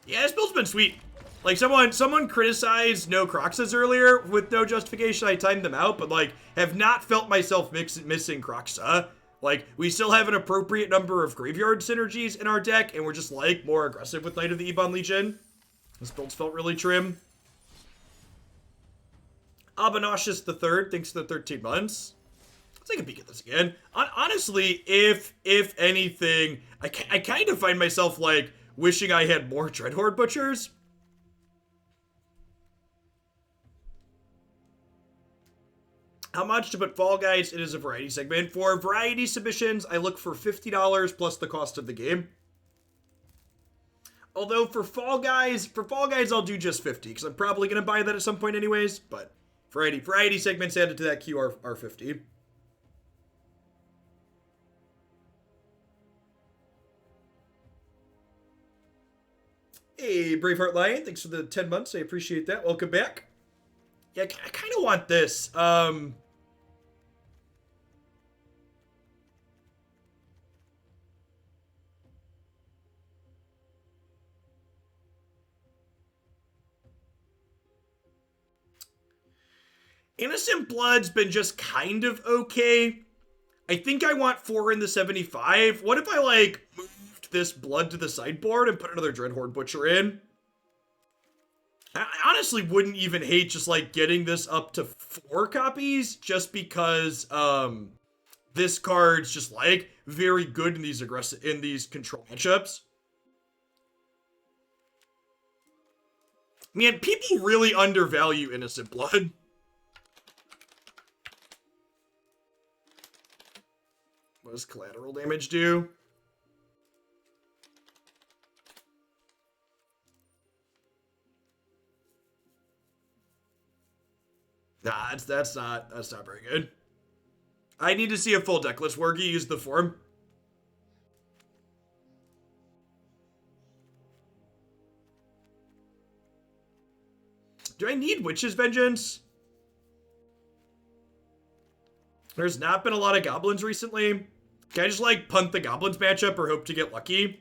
Yeah, this build's been sweet. Like, someone criticized no Croxes earlier with no justification. I timed them out, but, like, have not felt myself missing Croxa. Like, we still have an appropriate number of graveyard synergies in our deck, and we're just, like, more aggressive with Knight of the Ebon Legion. This build's felt really trim. Abonoshus the Third, thanks for the 13 months. Let's take a peek at this again. Honestly, if anything, I kind of find myself, like, wishing I had more Dreadhorde Butchers. How much to put Fall Guys? It is a variety segment. For variety submissions, I look for $50 plus the cost of the game. Although for Fall Guys, I'll do just 50 because I'm probably gonna buy that at some point anyways. But variety segments added to that queue are 50. Hey, Braveheart Lion, thanks for the 10 months. I appreciate that. Welcome back. Yeah, I kind of want this. Innocent Blood's been just kind of okay. I think I want 4 in the 75. What if I, like, moved this Blood to the sideboard and put another Dreadhorde Butcher in? I honestly wouldn't even hate just, like, getting this up to 4 copies just because, this card's just, like, very good in these control matchups. Man, people really undervalue Innocent Blood. What does collateral damage do? Nah, that's not very good. I need to see a full deck list. Where you use the form. Do I need Witch's Vengeance? There's not been a lot of goblins recently. Can I just, like, punt the goblins matchup or hope to get lucky?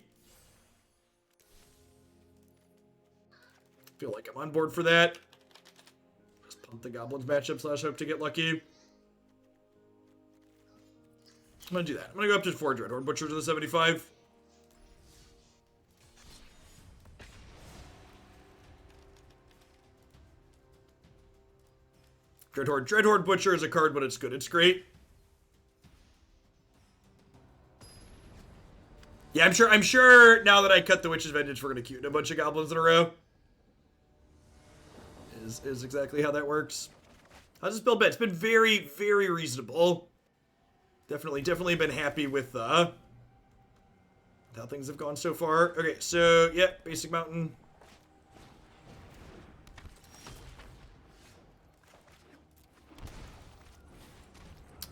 Feel like I'm on board for that. Just punt the goblins matchup / hope to get lucky. I'm gonna do that. I'm gonna go up to 4 Dreadhorde Butcher to the 75. Dreadhorde Butcher is a card when it's good. It's great. Yeah, I'm sure now that I cut the Witch's Vengeance, we're gonna queue a bunch of goblins in a row. Is exactly how that works. How's this build been? It's been very, very reasonable. Definitely been happy with how things have gone so far. Okay, so yeah, basic mountain.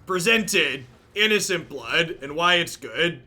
Presented Innocent Blood and why it's good.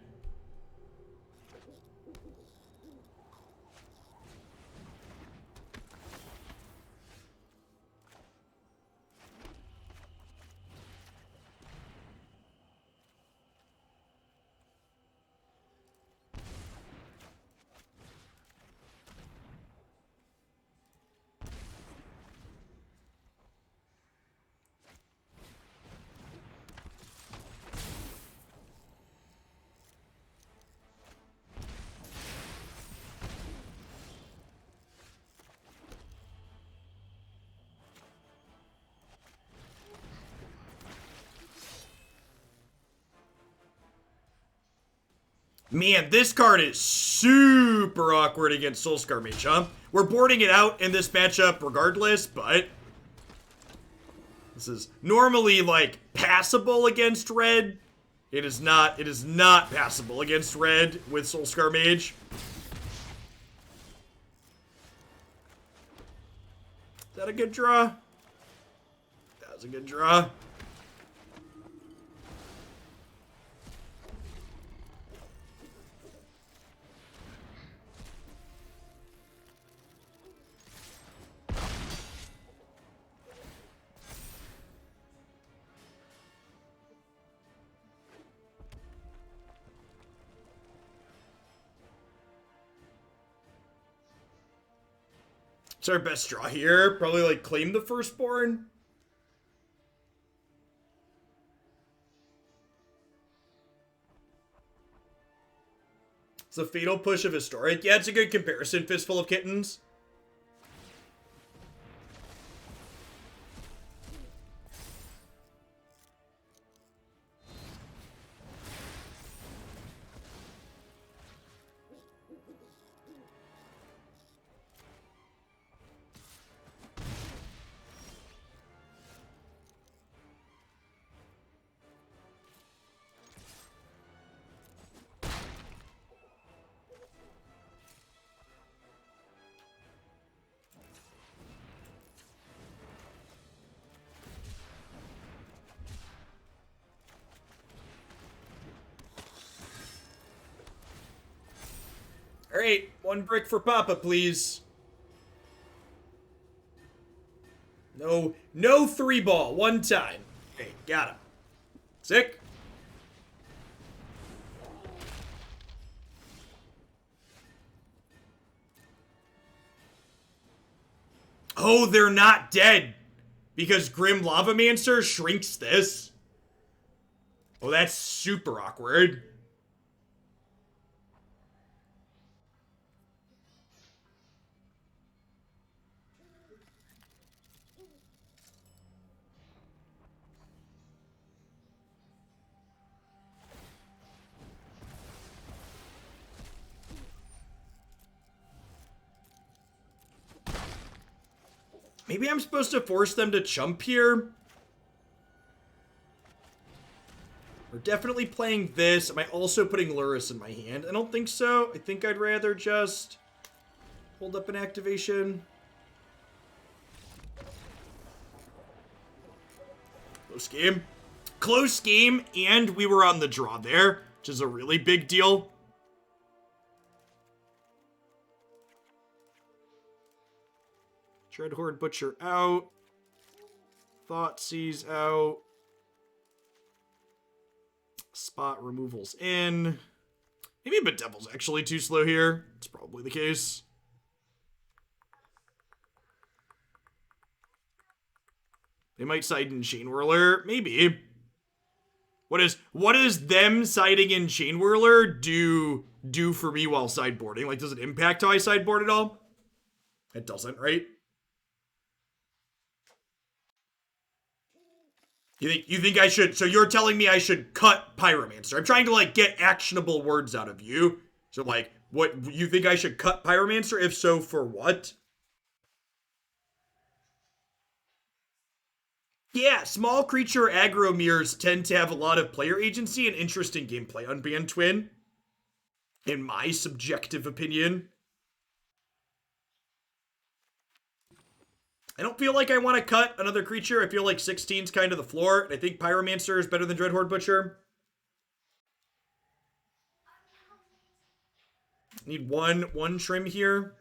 Man, this card is super awkward against Soulscar Mage, huh? We're boarding it out in this matchup regardless, but this is normally, like, passable against red. It is not passable against red with Soulscar Mage. Is that a good draw? That was a good draw. It's our best draw here. Probably, like, Claim the Firstborn. It's a fatal push of Historic. Yeah, it's a good comparison. Fistful of Kittens. Alright, 1 brick for Papa, please. No 3-ball, 1 time. Okay, got him. Sick. Oh, they're not dead. Because Grim Lavamancer shrinks this. Oh, that's super awkward. Maybe I'm supposed to force them to chump here. We're definitely playing this. Am I also putting Lurrus in my hand? I don't think so. I think I'd rather just hold up an activation. Close game. Close game, and we were on the draw there, which is a really big deal. Dreadhorde Butcher out. Thoughtseize out. Spot removals in. Maybe Bedevil's actually too slow here. It's probably the case. They might side in Chain Whirler. Maybe. What does them siding in Chain Whirler do for me while sideboarding? Like, does it impact how I sideboard at all? It doesn't, right? You think I should, so you're telling me I should cut Pyromancer. I'm trying to, like, get actionable words out of you. So, like, what, you think I should cut Pyromancer? If so, for what? Yeah, small creature aggro mirrors tend to have a lot of player agency and interesting gameplay on Band Twin. In my subjective opinion. I don't feel like I want to cut another creature. I feel like 16's kind of the floor. I think Pyromancer is better than Dreadhorde Butcher. Need one trim here.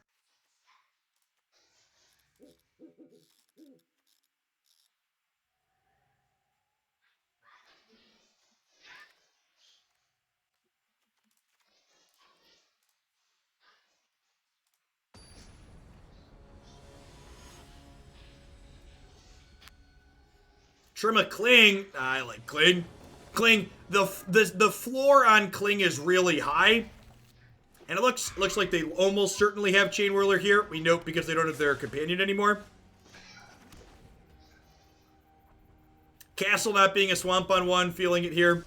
Trim a Cling. I like Cling. Cling. The floor on Cling is really high. And it looks like they almost certainly have Chain Whirler here. We know because they don't have their companion anymore. Castle not being a swamp on 1, feeling it here.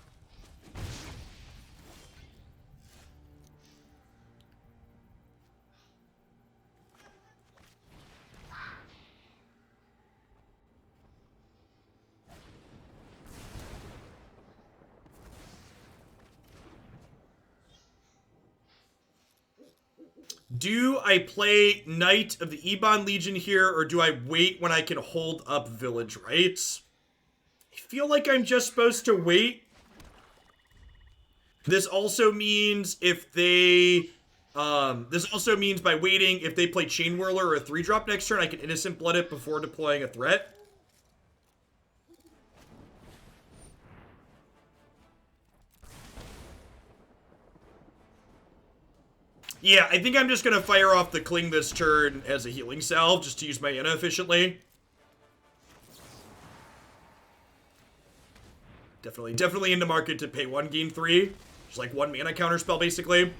Do I play Knight of the Ebon Legion here, or do I wait when I can hold up Village Rites? I feel like I'm just supposed to wait. This also means if they... this also means by waiting, if they play Chain Whirler or a 3-drop next turn, I can Innocent Blood it before deploying a threat. Yeah, I think I'm just going to fire off the Cling this turn as a healing salve, just to use my mana efficiently. Definitely into market to pay 1, gain 3. Just like 1 mana counterspell, basically.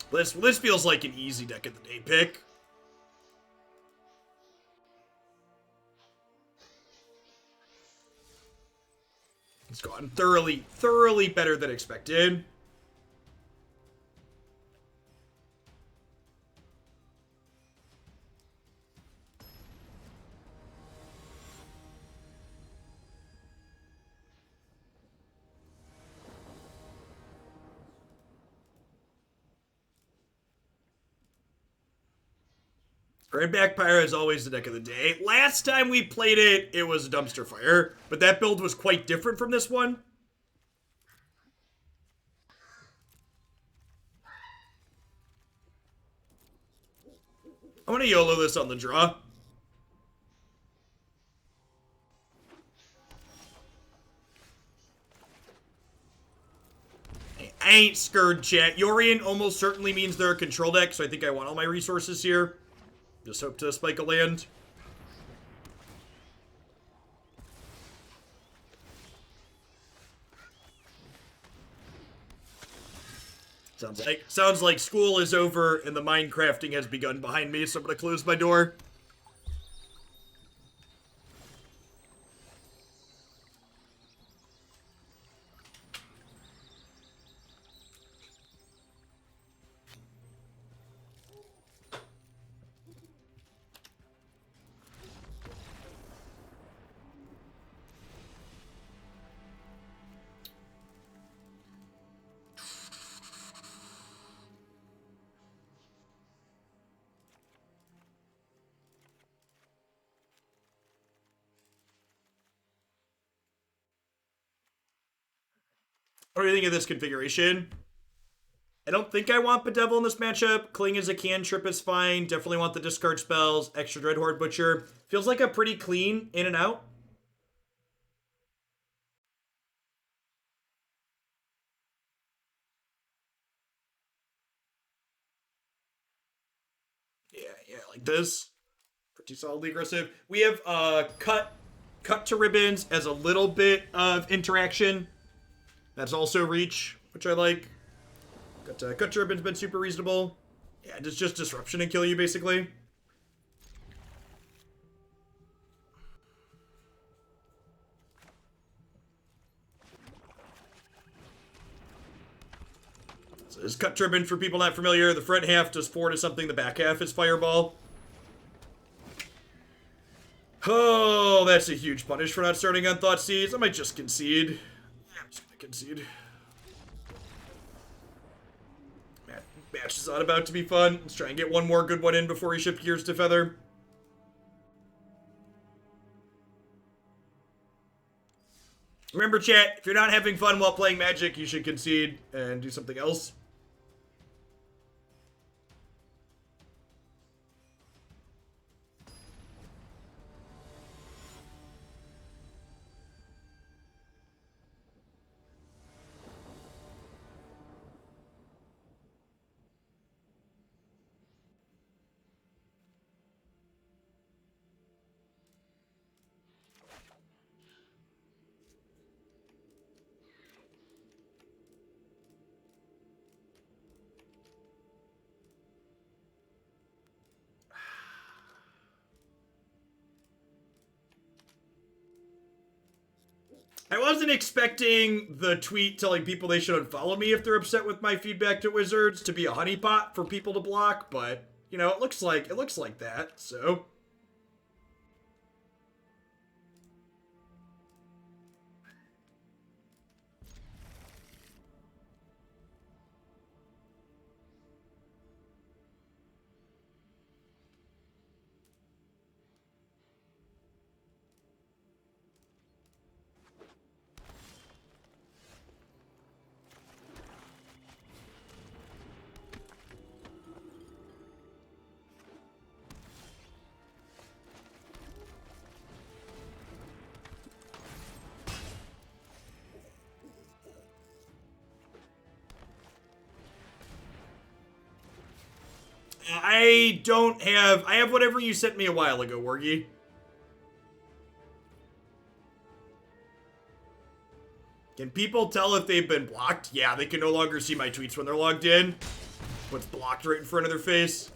This feels like an easy deck of the day pick. It's gone thoroughly better than expected. Red Back Pyro is always the deck of the day. Last time we played it, it was a dumpster fire, but that build was quite different from this one. I'm gonna YOLO this on the draw. I ain't scared, chat. Yorion almost certainly means they're a control deck, so I think I want all my resources here. Just hope to spike a land. Sounds like school is over and the Minecrafting has begun behind me, so I'm gonna close my door. What do you think of this configuration? I don't think I want Bedevil in this matchup. Cling as a cantrip is fine. Definitely want the discard spells. Extra Dreadhorde Butcher. Feels like a pretty clean in and out. Yeah, like this. Pretty solidly aggressive. We have cut to ribbons as a little bit of interaction. That's also reach, which I like. Cut to ribbon's been super reasonable. Yeah, just disruption and kill you, basically. So this cut ribbon, for people not familiar, the front half does 4 to something, the back half is fireball. Oh, that's a huge punish for not starting on Thoughtseize. I might just concede. Yeah, I'm just gonna concede. Match is not about to be fun. Let's try and get one more good one in before he shift gears to Feather. Remember, chat, if you're not having fun while playing Magic, you should concede and do something else. I wasn't expecting the tweet telling people they should unfollow me if they're upset with my feedback to Wizards to be a honeypot for people to block, but you know, it looks like that, so. I have whatever you sent me a while ago, Wargy. Can people tell if they've been blocked? Yeah, they can no longer see my tweets when they're logged in. What's blocked right in front of their face.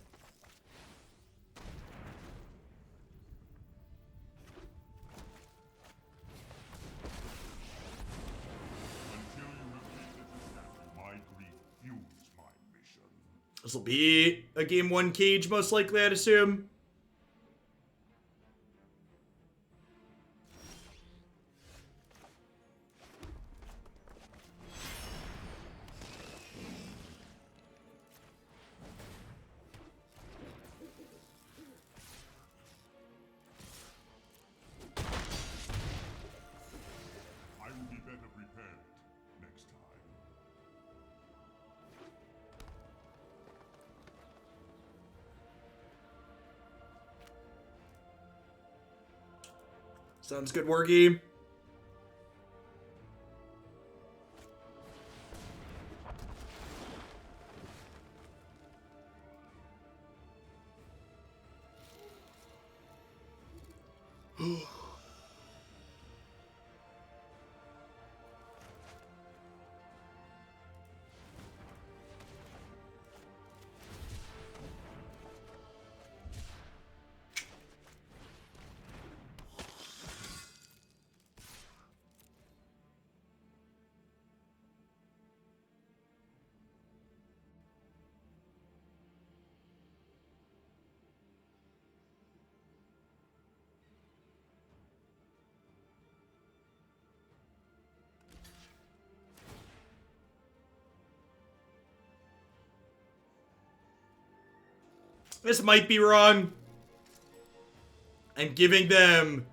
This will be a game 1 cage, most likely, I'd assume. Sounds good, Wargy. This might be wrong. I'm giving them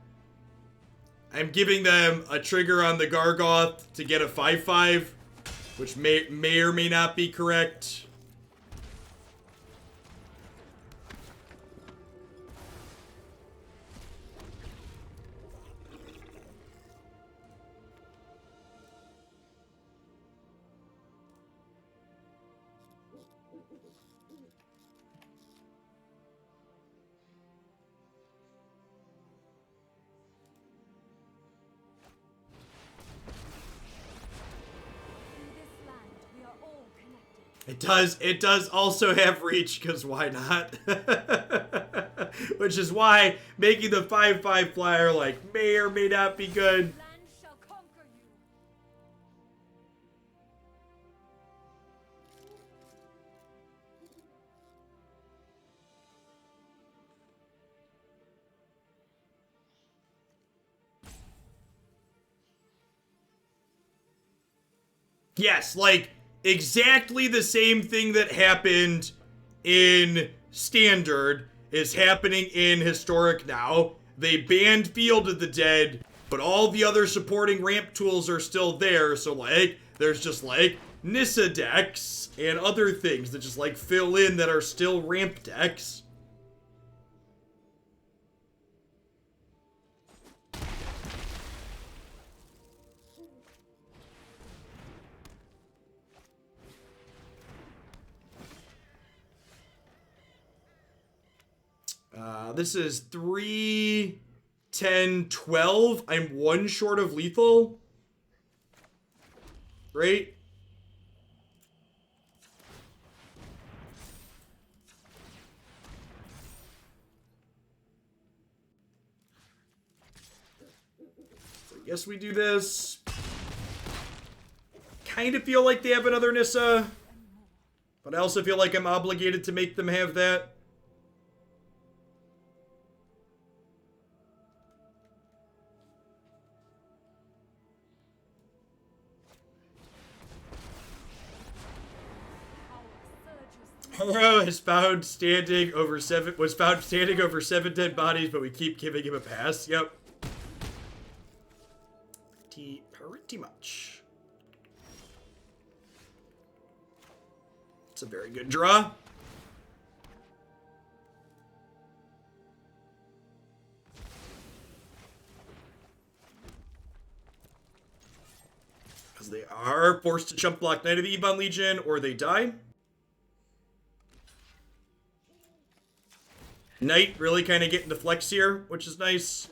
a trigger on the Gargoth to get a 5/5, which may or may not be correct. It does also have reach, because why not? Which is why making the 5/5 flyer like may or may not be good. Land shall conquer you. Yes, like exactly the same thing that happened in Standard is happening in Historic now. They banned Field of the Dead, but all the other supporting ramp tools are still there, so like, there's just like Nissa decks and other things that just like fill in that are still ramp decks. This is 3, 10, 12. I'm 1 short of lethal. Right? So I guess we do this. Kind of feel like they have another Nissa, but I also feel like I'm obligated to make them have that. Hero is found standing over 7 dead bodies, but we keep giving him a pass. Yep. Pretty much. It's a very good draw. Because they are forced to chump block Knight of the Ebon Legion, or they die. Knight really kind of getting the flex here, which is nice.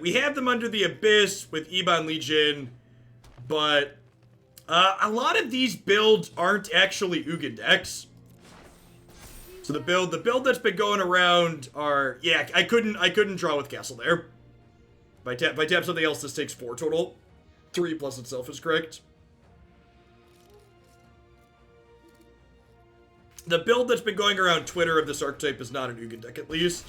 We have them under the Abyss with Ebon Legion, but a lot of these builds aren't actually Ugin decks. So the build that's been going around are, yeah, I couldn't draw with Castle there. If I tap something else, this takes 4 total. 3 plus itself is correct. The build that's been going around Twitter of this archetype is not an Ugin deck, at least.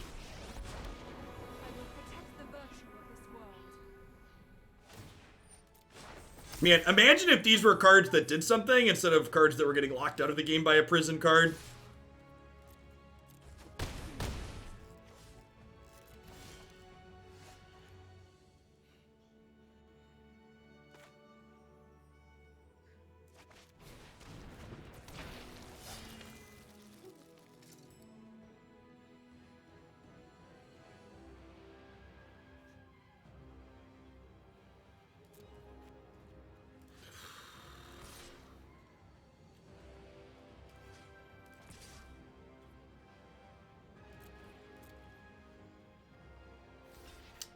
Man, imagine if these were cards that did something instead of cards that were getting locked out of the game by a prison card.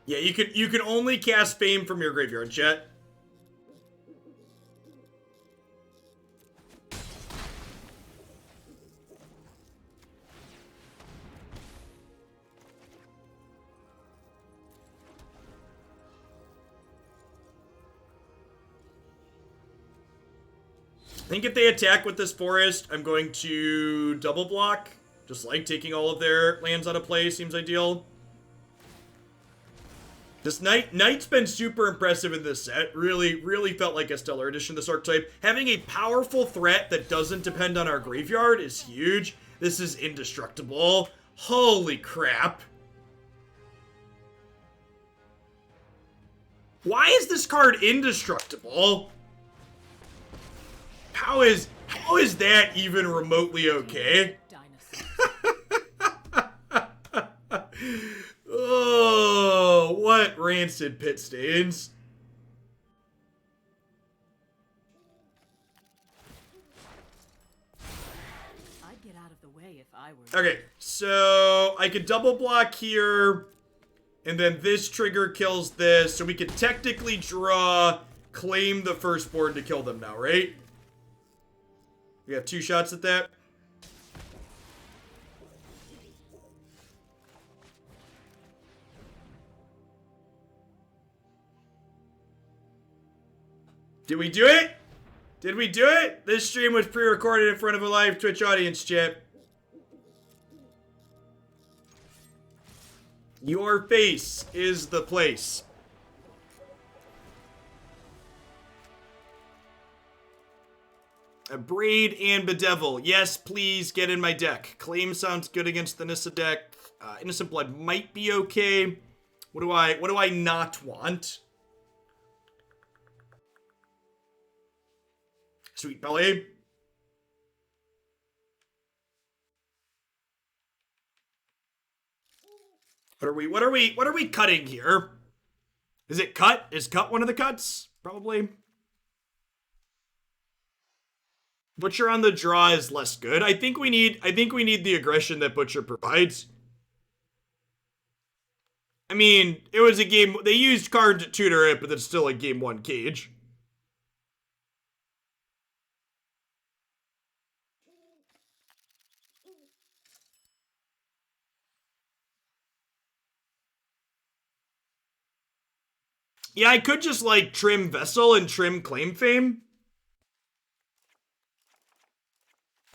Yeah, you can only cast Fame from your graveyard, chat. I think if they attack with this forest, I'm going to double block. Just like taking all of their lands out of play seems ideal. This Knight's been super impressive in this set. Really felt like a stellar addition to this archetype. Having a powerful threat that doesn't depend on our graveyard is huge. This is indestructible. Holy crap. Why is this card indestructible? How is that even remotely okay? Oh, what rancid pit stains. I'd get out of the way if I were. Okay, so I could double block here, and then this trigger kills this, so we could technically draw Claim the Firstborn to kill them now, right? We have 2 shots at that. Did we do it? Did we do it? This stream was pre-recorded in front of a live Twitch audience, chat. Your face is the place. Abrade and Bedevil. Yes, please get in my deck. Claim sounds good against the Nissa deck. Innocent Blood might be okay. What do I not want? Sweet Belly. What are we cutting here? Is it cut? Is cut one of the cuts? Probably. Butcher on the draw is less good. I think we need the aggression that Butcher provides. I mean, it was a game, they used card to tutor it, but it's still a game 1 cage. Yeah, I could just like trim Vessel and trim Claim Fame.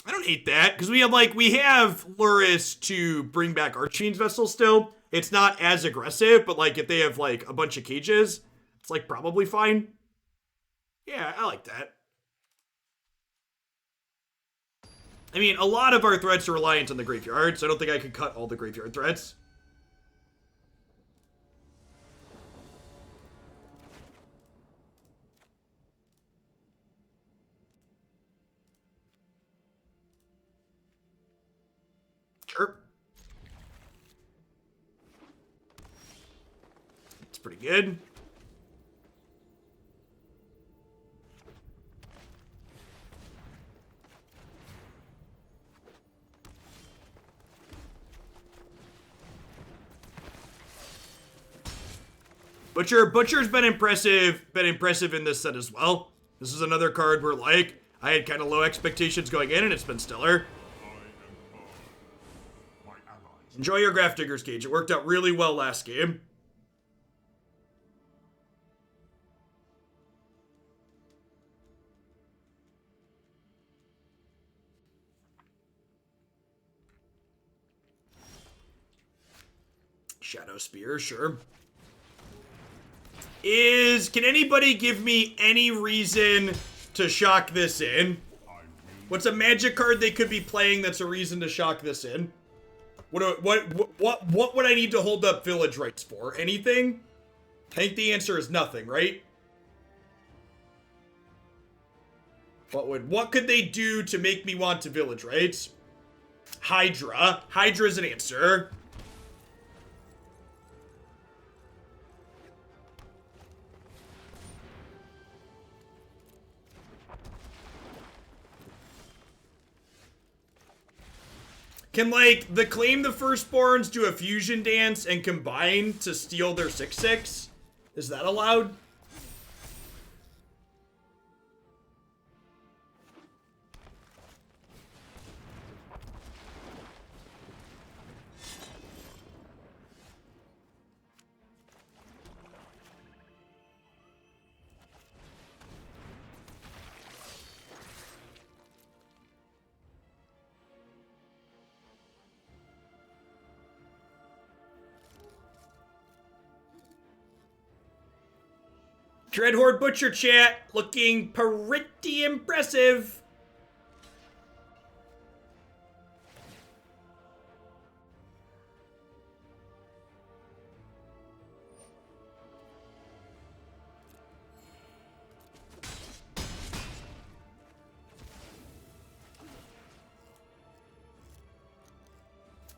I don't hate that, because we have Lurrus to bring back Archfiend's Vessel still. It's not as aggressive, but like if they have like a bunch of cages, it's like probably fine. Yeah, I like that. I mean, a lot of our threats are reliant on the graveyard, so I don't think I could cut all the graveyard threats. Sure. It's pretty good. Butcher's been impressive in this set as well. This is another card where like I had kind of low expectations going in and it's been stellar. Enjoy your Grafdigger's Cage. It worked out really well last game. Shadow Spear, sure. Can anybody give me any reason to shock this in? What's a magic card they could be playing that's a reason to shock this in? What would I need to hold up Village Rites for? Anything? I think the answer is nothing, right? What could they do to make me want to Village Rites? Hydra. Hydra's an answer. Can, like, the Claim the Firstborns do a fusion dance and combine to steal their 6/6? Is that allowed? Dreadhorde Butcher chat looking pretty impressive.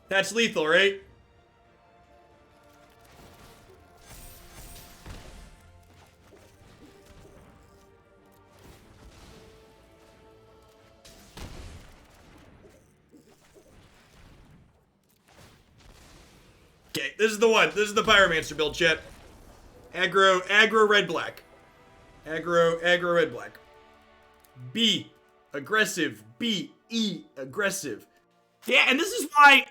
That's lethal, right? Okay, this is the one. This is the Pyromancer build, chat. Aggro, red, black. Aggro, red, black. B, aggressive. B, E, aggressive. Yeah, and this is why,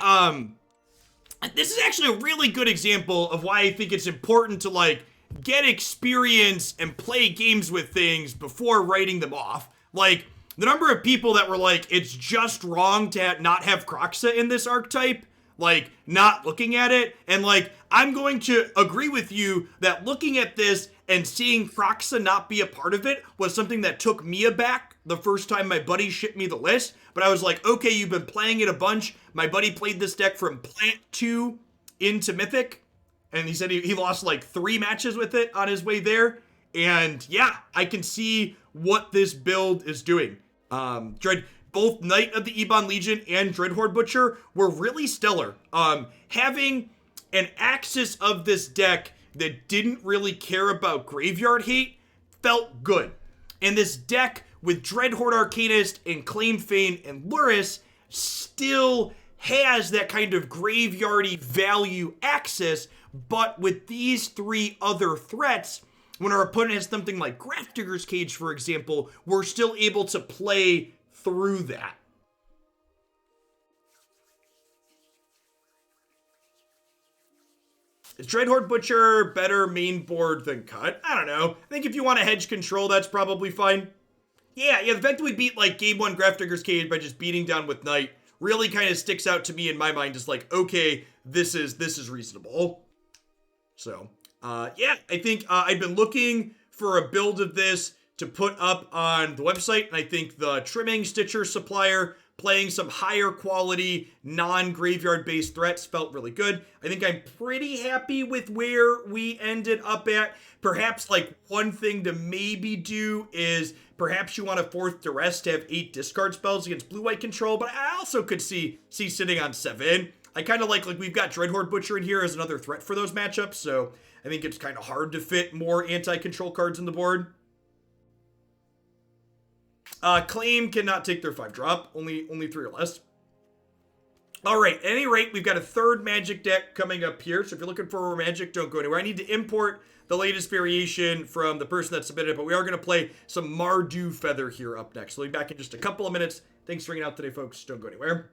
this is actually a really good example of why I think it's important to, like, get experience and play games with things before writing them off. Like, the number of people that were like, it's just wrong to not have Kroxa in this archetype, like, not looking at it, and, like, I'm going to agree with you that looking at this and seeing Kroxa not be a part of it was something that took me aback the first time my buddy shipped me the list, but I was like, okay, you've been playing it a bunch. My buddy played this deck from Plant 2 into Mythic, and he said he lost, like, 3 matches with it on his way there, and, yeah, I can see what this build is doing. Both Knight of the Ebon Legion and Dreadhorde Butcher were really stellar. Having an axis of this deck that didn't really care about graveyard hate felt good. And this deck with Dreadhorde Arcanist and Claim Feint and Lurrus still has that kind of graveyardy value axis, but with these 3 other threats, when our opponent has something like Grafdigger's Cage, for example, we're still able to play through that. Is Dreadhorde Butcher better main board than cut? I don't know. I think if you want to hedge control, that's probably fine. Yeah, the fact that we beat, like, Game 1 Grafdigger's Cage by just beating down with Knight really kind of sticks out to me in my mind as, like, okay, this is reasonable. So, yeah, I think I've been looking for a build of this to put up on the website, and I think the Trimming Stitcher supplier playing some higher quality non-graveyard based threats felt really good. I think I'm pretty happy with where we ended up at. Perhaps, like, one thing to maybe do is perhaps you want to force Duress to have 8 discard spells against blue-white control, but I also could see sitting on 7. I kind of like we've got Dreadhorde Butcher in here as another threat for those matchups, so I think it's kind of hard to fit more anti-control cards in the board. Claim cannot take their 5-drop, only 3 or less. Alright, at any rate, we've got a 3rd Magic deck coming up here, so if you're looking for more Magic, don't go anywhere. I need to import the latest variation from the person that submitted it, but we are going to play some Mardu Feather here up next. So we'll be back in just a couple of minutes. Thanks for hanging out today, folks. Don't go anywhere.